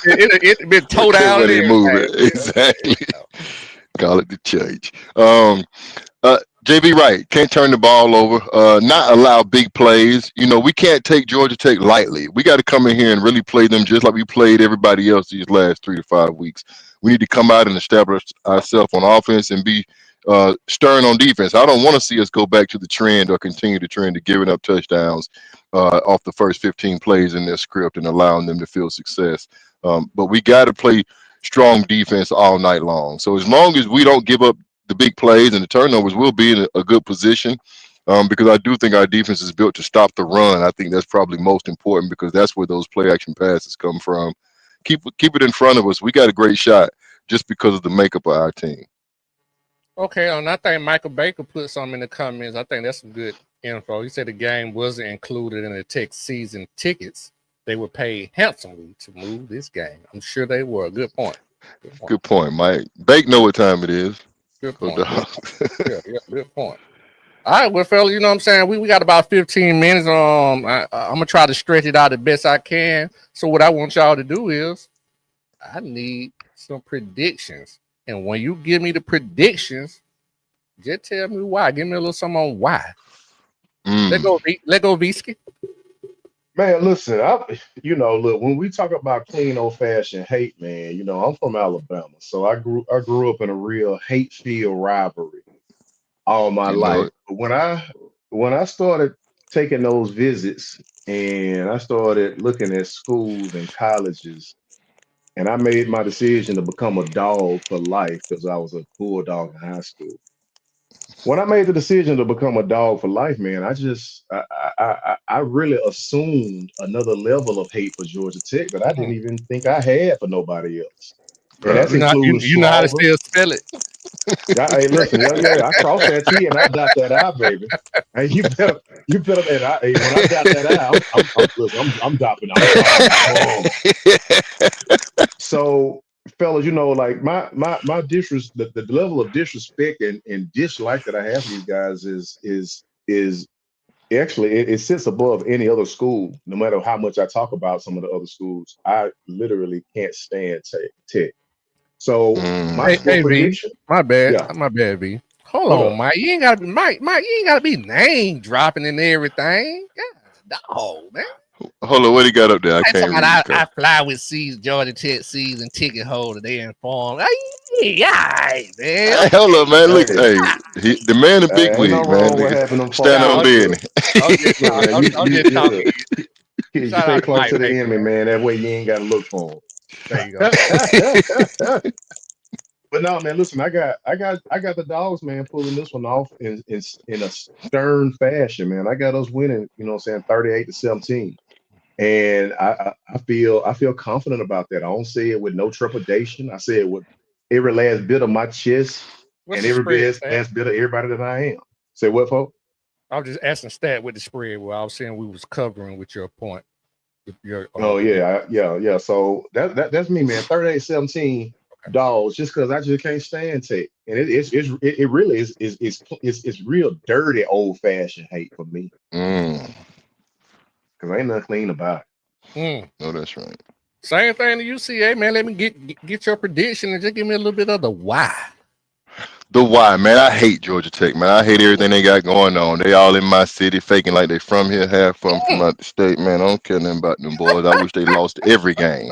it been towed
don't care
down
where they
and
move it.
everything.
Exactly. Call it the church. JB Wright can't turn the ball over, not allow big plays. We can't take Georgia Tech lightly. We got to come in here and really play them just like we played everybody else these last 3 to 5 weeks. We need to come out and establish ourselves on offense and be stern on defense. I don't want to see us go back to the trend or continue the trend of giving up touchdowns off the first 15 plays in their script and allowing them to feel success. But we got to play strong defense all night long. So as long as we don't give up the big plays and the turnovers, we'll be in a good position because I do think our defense is built to stop the run. I think that's probably most important because that's where those play action passes come from. Keep it in front of us. We got a great shot just because of the makeup of our team.
Okay, and I think Michael Baker put something in the comments. I think that's some good info. He said the game wasn't included in the Tech season tickets. They were paid handsomely to move this game. I'm sure they were. Good point.
Good point, Mike. Bake know what time it is.
Good point. Yeah, good point. All right, well, fella, you know what I'm saying? We got about 15 minutes. I'm gonna try to stretch it out the best I can. So what I want y'all to do is I need some predictions. And when you give me the predictions, just tell me why. Give me a little something on why. Let go Visky.
Man, listen, look, when we talk about clean old-fashioned hate, man, I'm from Alabama. So I grew up in a real hate-filled rivalry all my
You know
life.
it.
But when I started taking those visits and I started looking at schools and colleges, and I made my decision to become a dog for life because I was a bulldog in high school. when I made the decision to become a dog for life, man, I really assumed another level of hate for Georgia Tech that I didn't even think I had for nobody else. And
You
that's
know,
including
you know how to
Slaughter.
still spell it.
Yeah, hey, listen, yeah, I crossed that T and I dot that I, baby. Hey, you better, and hey, when I dot that I, listen, I'm dropping them bombs. So, fellas, like my the level of disrespect and dislike that I have for these guys is actually it sits above any other school. No matter how much I talk about some of the other schools, I literally can't stand Tech. So my
Hey,
Mm.
score
hey, V,
prediction,
my bad,
yeah,
V. Hold
what
on,
up?
Mike. You ain't gotta be Mike. You ain't gotta be name dropping and everything. God, no, man.
Hold on, what he got up there? I
I talking
can't read
about
it.
I fly with Georgia Tech season ticket holder. They informed. Yeah, man.
Hey, hold up, man. Look,
Hey,
hey, the man in big
ain't
wig,
nothing
man.
wrong with
Look,
having them
stand
folks
on
No,
on here.
business.
Look, man,
I'm just talking.
look, you
Shout
stay
out to
close
Mike
to the
right
enemy,
there.
man. That way you ain't got to look for
There you go.
them. But no, man, listen, I got the dogs, man, pulling this one off in a stern fashion, man. I got us winning, 38-17. And I feel confident about that. I don't say it with no trepidation. I say it with every last bit of my chest
What's
and
the
every
spread, Stat?
last bit of everybody that I am. Say what, folks?
I was just asking Stat with the spread. Well, I was saying we was covering with your point. With your
Oh
prediction.
yeah, yeah. So that's me, man. 38-17 dogs, just because I just can't stand Tech. And it really is real dirty old fashioned hate for me.
Mm.
Because ain't nothing clean about
Mm.
No, that's right.
Same thing to UCA, man. Let me get your prediction and just give me a little bit of the why.
The why, man. I hate Georgia Tech, man. I hate everything they got going on. They all in my city, faking like they from here, half from out the state, man. I don't care nothing about them boys. I wish they lost every game.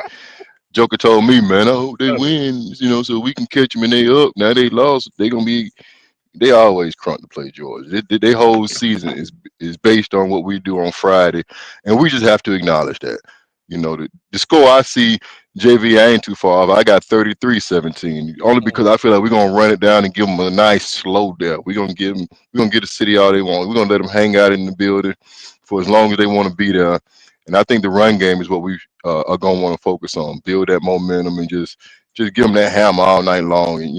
Joker told me, man, I hope they
Love it.
win, so we can catch them and they up. Now they lost. They gonna be. They always crunk to play Georgia. They whole season is based on what we do on Friday, and we just have to acknowledge that. The score I see, JV, I ain't too far off. I got 33-17, only because I feel like we're gonna run it down and give them a nice slow death. We're gonna get the city all they want. We're gonna let them hang out in the building for as long as they want to be there. And I think the run game is what we are gonna want to focus on. Build that momentum and just give them that hammer all night long, and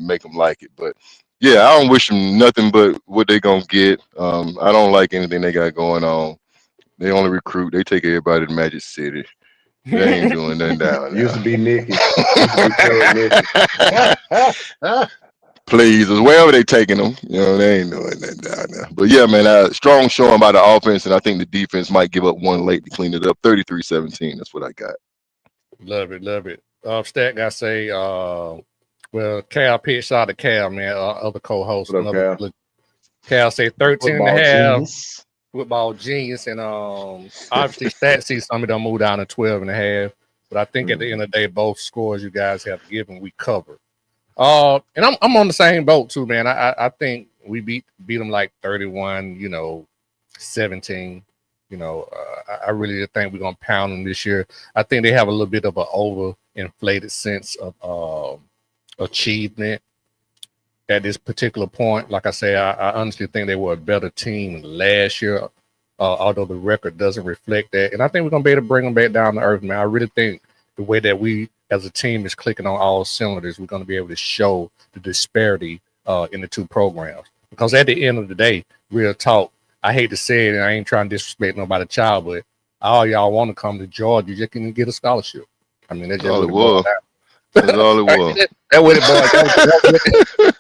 make them like it. But yeah, I don't wish them nothing but what they gonna get. I don't like anything they got going on. They only recruit. They take everybody to Magic City. They ain't doing nothing
it.
down
Used to
there.
be Nicky. Used to be Thug Nicky.
Please, or wherever they taking them, they ain't doing nothing down there. But yeah, man, strong showing by the offense, and I think the defense might give up one late to clean it up. 33-17. That's what I got.
Love it, love it. Stat guy say, well, Cal pitch shot to Cal, man, other co-host.
What up,
Another
Cal?
look. Cal say 13 and a
Football
half
genius.
football genius. And obviously Stat sees some of them move down to 12 and a half. But I think at the end of the day, both scores you guys have given, we cover. And I'm on the same boat too, man. I think we beat them like 31, 17. I really think we're gonna pound them this year. I think they have a little bit of an overinflated sense of achievement at this particular point. Like I say, I honestly think they were a better team last year, although the record doesn't reflect that. And I think we're gonna be able to bring them back down to earth, man. I really think the way that we as a team is clicking on all cylinders, we're going to be able to show the disparity in the two programs. Because at the end of the day, real talk, I hate to say it, and I ain't trying to disrespect nobody child, but all y'all want to come to Georgia, you just can get a scholarship. I mean, that's
That's
just
all
what
it
it boils
was.
down.
That's all it was.
That's what it boils down.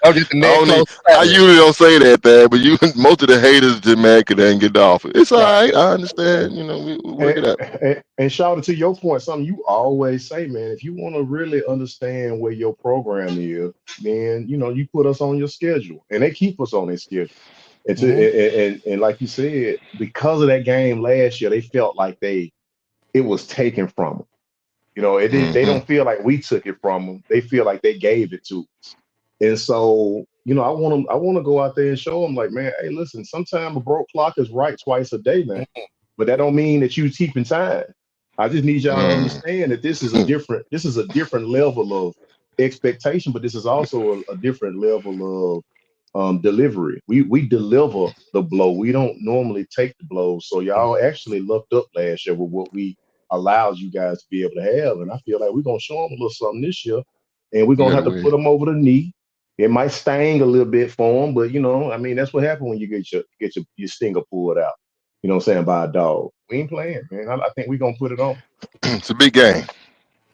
That was just the next close.
I usually don't say that, but most of the haters just mad because they didn't get the offer. It's all
Right.
right. I understand. We work it out.
And shout out to your point, something you always say, man. If you want to really understand where your program is, then you put us on your schedule, and they keep us on their schedule. And like you said, because of that game last year, they felt like it was taken from them. It did. They
Hmm.
don't feel like we took it from them. They feel like they gave it to us. And so, I want them. I want to go out there and show them, like, man, hey, listen. Sometimes a broke clock is right twice a day, man. But that don't mean that you keeping time. I just need y'all to
Mm.
understand that this is a different level of expectation, but this is also a different level delivery. We deliver the blow. We don't normally take the blows. So y'all actually looked up last year with what we allowed you guys to be able to have, and I feel like we're gonna show them a little something this year, and we're gonna
Yeah,
have to
we.
put them over the knee. It might sting a little bit for them, but I mean, that's what happened when you get your stinger pulled out. You know what I'm saying, by a dog. We ain't playing, man. I think we're gonna put it on.
It's a big game.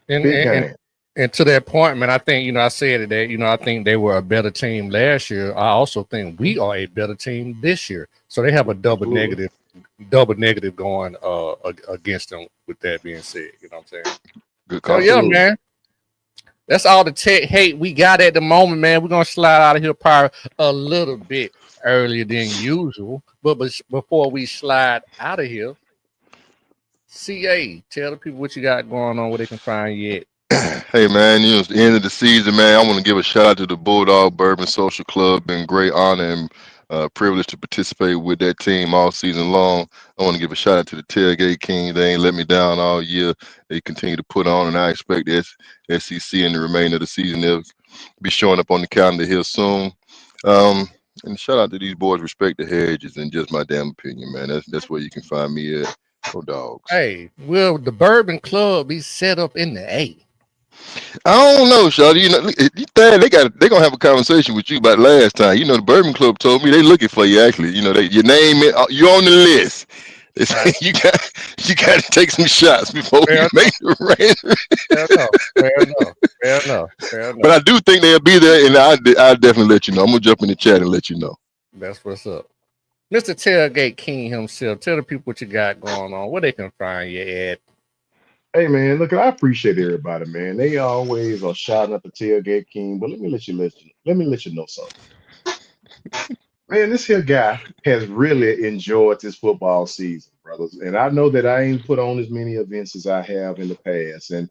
And,
Big
and
game.
and to that point, man, I think I said it that I think they were a better team last year. I also think we are a better team this year. So they have a double
Absolutely.
negative going against them. With that being said, you know what I'm saying.
Good
So
call.
yeah,
Absolutely.
man. That's all the tech hate we got at the moment, man. We're gonna slide out of here probably a little bit earlier than usual. But before we slide out of here, CA, tell the people what you got going on, where they can find you at.
Hey man, it's the end of the season, man. I want to give a shout out to the Bulldog Bourbon Social Club. Been great honor and privilege to participate with that team all season long. I want to give a shout out to the Tailgate King. They ain't let me down all year. They continue to put on, and I expect the SEC in the remainder of the season. They'll be showing up on the calendar here soon. And shout out to these boys, Respect the Hedges, and just my damn opinion, man. That's where you can find me at. Go Dogs.
Hey, will the Bourbon Club be set up in the A?
I don't know, Shawty. They gonna have a conversation with you about last time. The Bourbon Club told me they looking for you. Actually, your name, you're on the list. They say
Right.
you got to take some shots before
Fair
you make the rain.
Fair enough. Fair enough. Fair enough. Fair enough.
But I do think they'll be there, and I'll definitely let you know. I'm gonna jump in the chat and let you know.
That's what's up. Mr. Tailgate King himself, tell the people what you got going on, where they can find you at.
Hey man, look, I appreciate everybody, man. They always are shouting at the tailgate king, but let me let you know something. Man, this here guy has really enjoyed this football season, brothers. And I know that I ain't put on as many events as I have in the past. And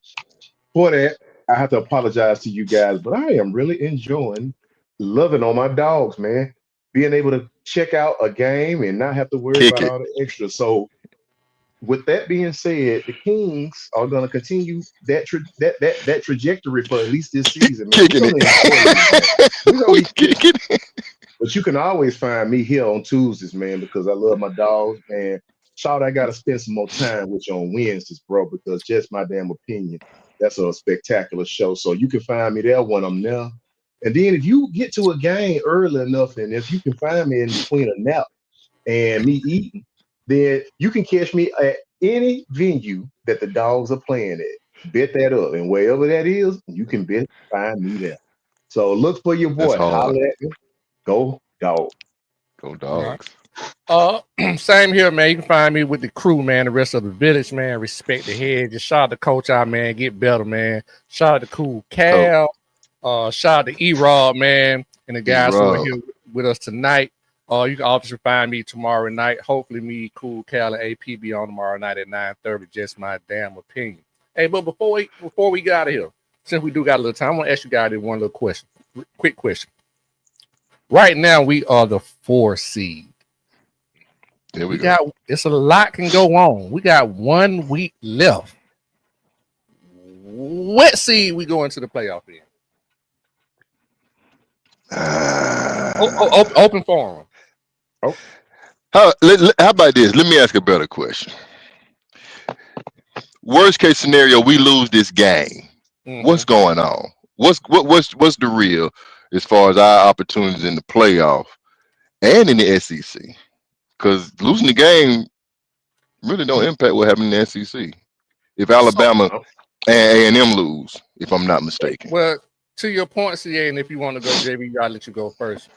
for that, I have to apologize to you guys, but I am really enjoying loving on my dogs, man. Being able to check out a game and not have to worry
Kick
about
it,
all the extra. So with that being said, the Kings are going to continue that trajectory for at least this season, man. We're
kicking
going to enjoy this, man.
it.
We're going
We
to be kicking.
kicking it.
But you can always find me here on Tuesdays, man, because I love my dogs. And shout, I got to spend some more time with you on Wednesdays, bro, because just my damn opinion, that's a spectacular show. So you can find me there when I'm there. And then if you get to a game early enough, and if you can find me in between a nap and me eating, then you can catch me at any venue that the dogs are playing at. Bet that up. And wherever that is, you can bet find me there. So look for your
That's
boy.
hard.
Holler at me. Go dog.
Go
All
Dogs.
right. Same here, man. You can find me with the crew, man, the rest of the village, man. Respect the head. Just shout out to Coach out, man. Get better, man. Shout out to Cool Cal. Shout out to E-Rob, man, and the guys who are
E-Rob.
here with us tonight. You can obviously find me tomorrow night. Hopefully, me, Cool Cal, and AP be on tomorrow night at 9:30. Just my damn opinion. Hey, but before we get out of here, since we do got a little time, I want to ask you guys one little question. Quick question. Right now, we are the 4 seed.
There we go.
got it's a lot can go on. We got 1 week left. What seed we go into the playoff in? Open forum.
How about this? Let me ask a better question. Worst case scenario, we lose this game.
Mm-hmm.
What's going on? What's the real as far as our opportunities in the playoff and in the SEC? Because losing the game really don't impact what happened in the SEC. If Alabama and A&M lose, if I'm not mistaken.
Well, to your point, CA, and if you want to go, JB, I'll let you go first.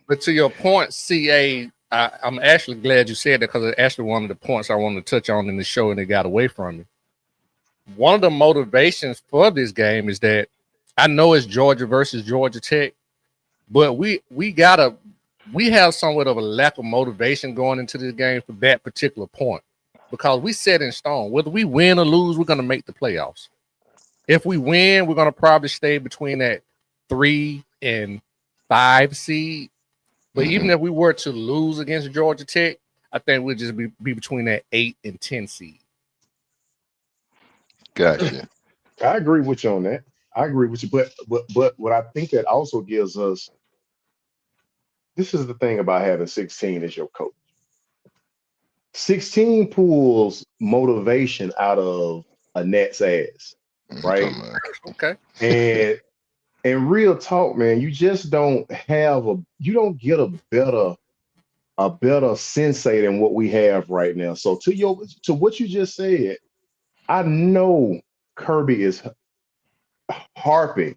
But to your point, CA, I'm actually glad you said that because it's actually one of the points I wanted to touch on in the show and it got away from me. One of the motivations for this game is that I know it's Georgia versus Georgia Tech, but we have somewhat of a lack of motivation going into this game for that particular point because we set in stone. Whether we win or lose, we're going to make the playoffs. If we win, we're going to probably stay between that 3 and 5 seed. But even if we were to lose against Georgia Tech, I think we'll just be between that 8 and 10 seed.
Gotcha.
I agree with you on that. I agree with you, but what I think that also gives us this is the thing about having 16 as your coach. 16 pulls motivation out of a Nets ass, right?
Okay.
And real talk, man, you just don't get a better sensei than what we have right now. So to what you just said, I know Kirby is harping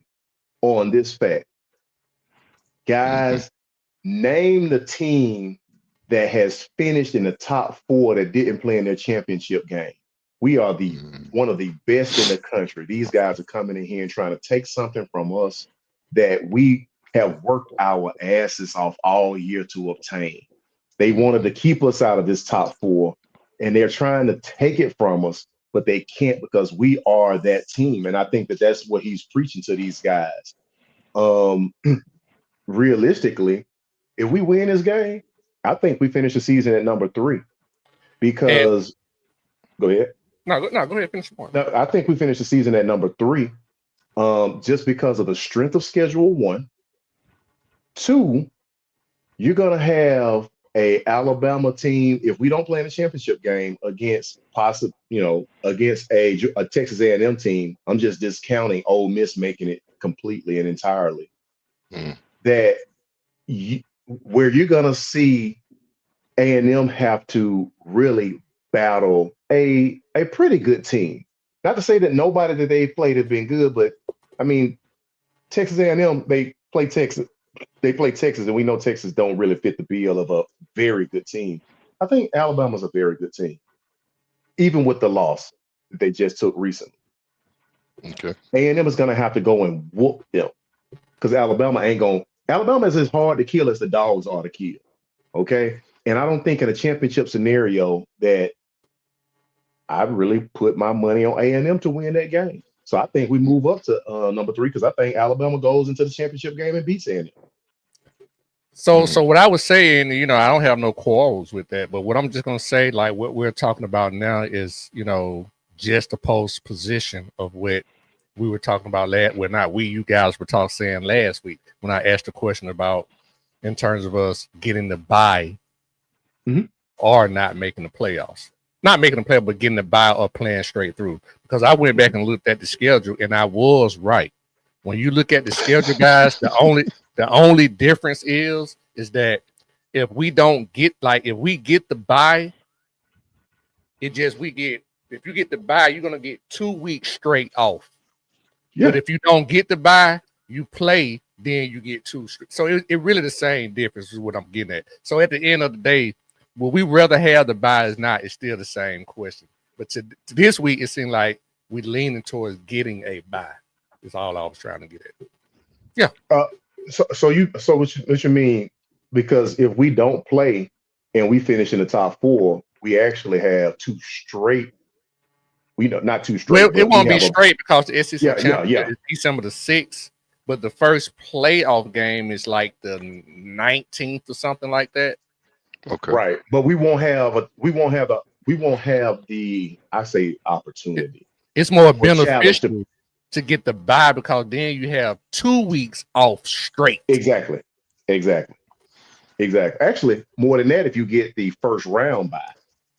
on this fact. Guys, name the team that has finished in the top 4 that didn't play in their championship game. We are one of the best in the country. These guys are coming in here and trying to take something from us that we have worked our asses off all year to obtain. They wanted to keep us out of this top 4, and they're trying to take it from us, but they can't because we are that team. And I think that that's what he's preaching to these guys. Realistically, if we win this game, I think we finish the season at number 3 because go ahead.
No, go ahead. Finish the point.
No, I think we finish the season at number 3 just because of the strength of schedule, 1. 2, you're going to have a Alabama team, if we don't play in the championship game against against a Texas A&M team. I'm just discounting Ole Miss making it completely and entirely. That where you're going to see A&M have to really battle a pretty good team. Not to say that nobody that they've played has been good, but I mean, Texas A&M, they play Texas, and we know Texas don't really fit the bill of a very good team. I think Alabama's a very good team, even with the loss that they just took recently.
Okay.
A&M is going to have to go and whoop them because Alabama is as hard to kill as the dogs are to kill. Okay. And I don't think in a championship scenario that I really put my money on A&M to win that game. So I think we move up to number 3 because I think Alabama goes into the championship game and beats A&M.
So what I was saying, I don't have no quarrels with that, but what I'm just going to say, like what we're talking about now is, just a post position of what we were talking about you guys were saying last week when I asked the question about in terms of us getting the bye or not making the playoffs. Not making the play, but getting the bye or playing straight through. Because I went back and looked at the schedule, and I was right. When you look at the schedule, guys, the only difference is that if we get the bye, if you get the bye, you're gonna get 2 weeks straight off. Yeah. But if you don't get the bye, you play, then you get 2 straight. So it really the same difference is what I'm getting at. So at the end of the day, will we rather have the bye or not? It's still the same question. But to this week, it seemed like we're leaning towards getting a bye. Is all I was trying to get at. Yeah.
So what you mean? Because if we don't play and we finish in the top 4, we actually have 2 straight. Not 2 straight.
Well, it won't be straight because the SEC championship is December the 6th, but the first playoff game is like the 19th or something like that.
Okay.
Right. But we won't have the opportunity.
It's more beneficial to get the bye because then you have 2 weeks off straight.
Exactly. Actually, more than that if you get the first round bye.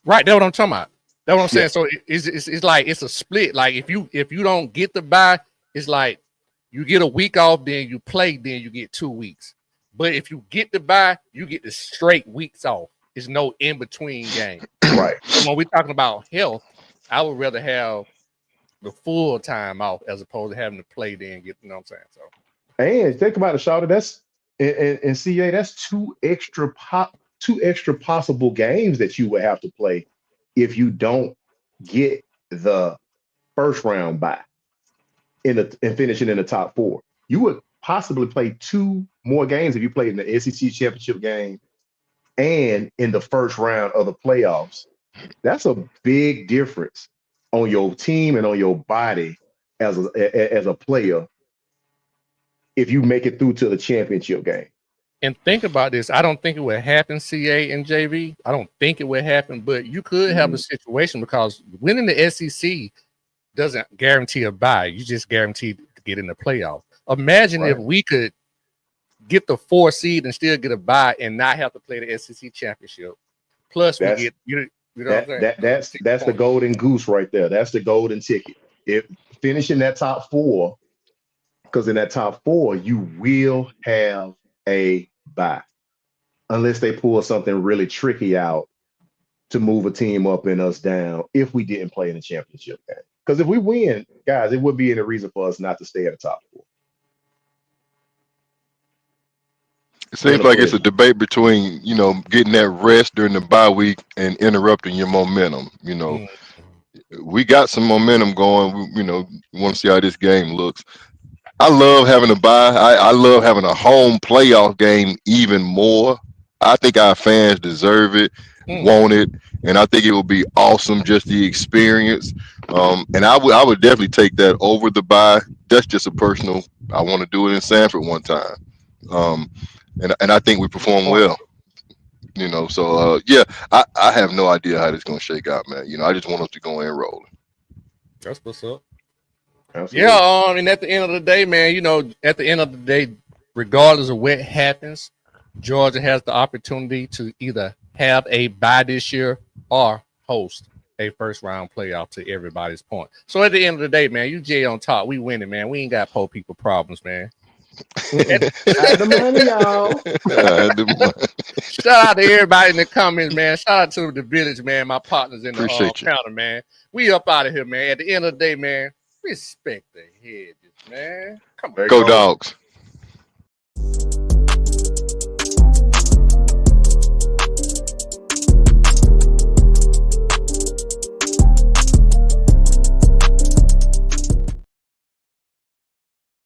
Right. That's what I'm talking about. That's what I'm saying. So it's like it's a split. Like if you don't get the bye, it's like you get a week off, then you play, then you get 2 weeks. But if you get the bye, you get the straight weeks off. There's no in-between game.
Right.
When we're talking about health, I would rather have the full time off as opposed to having to play then get, you know what I'm saying? So
and think about it, Shawty, that's in CA, that's two extra possible games that you would have to play if you don't get the first round bye and finishing in the top 4. You would possibly play 2 more games if you played in the SEC championship game and in the first round of the playoffs. That's a big difference on your team and on your body as a player if you make it through to the championship game.
And think about this. I don't think it would happen, CA and JV. I don't think it would happen, but you could have a situation because winning the SEC doesn't guarantee a bye. You just guarantee to get in the playoff. Imagine if we could get the 4 seed and still get a bye and not have to play the SEC championship. Plus, we
That's
get you know what I'm saying?
that's the golden goose right there. That's the golden ticket. If finishing that top 4, because in that top 4 you will have a bye, unless they pull something really tricky out to move a team up and us down. If we didn't play in the championship game, because if we win, guys, it would be any reason for us not to stay at the top 4.
It seems like it's a debate between, getting that rest during the bye week and interrupting your momentum. We got some momentum going. We want to see how this game looks. I love having a bye. I love having a home playoff game even more. I think our fans deserve it, want it, and I think it will be awesome, just the experience. And I would definitely take that over the bye. That's just a personal. I want to do it in Sanford one time. And I think we perform well, So yeah, I have no idea how this is gonna shake out, man. I just want us to go in rolling.
That's what's up.
Absolutely.
Yeah, and at the end of the day, man, at the end of the day, regardless of what happens, Georgia has the opportunity to either have a bye this year or host a first round playoff, to everybody's point. So at the end of the day, man, UGA on top, we winning, man. We ain't got poor people problems, man.
Add the money, y'all.
Shout out to everybody in the comments, man. Shout out to the village, man. My partners in the counter, man. We up out of here, man. At the end of the day, man, respect the Hedges, man. Come on.
Go Dogs.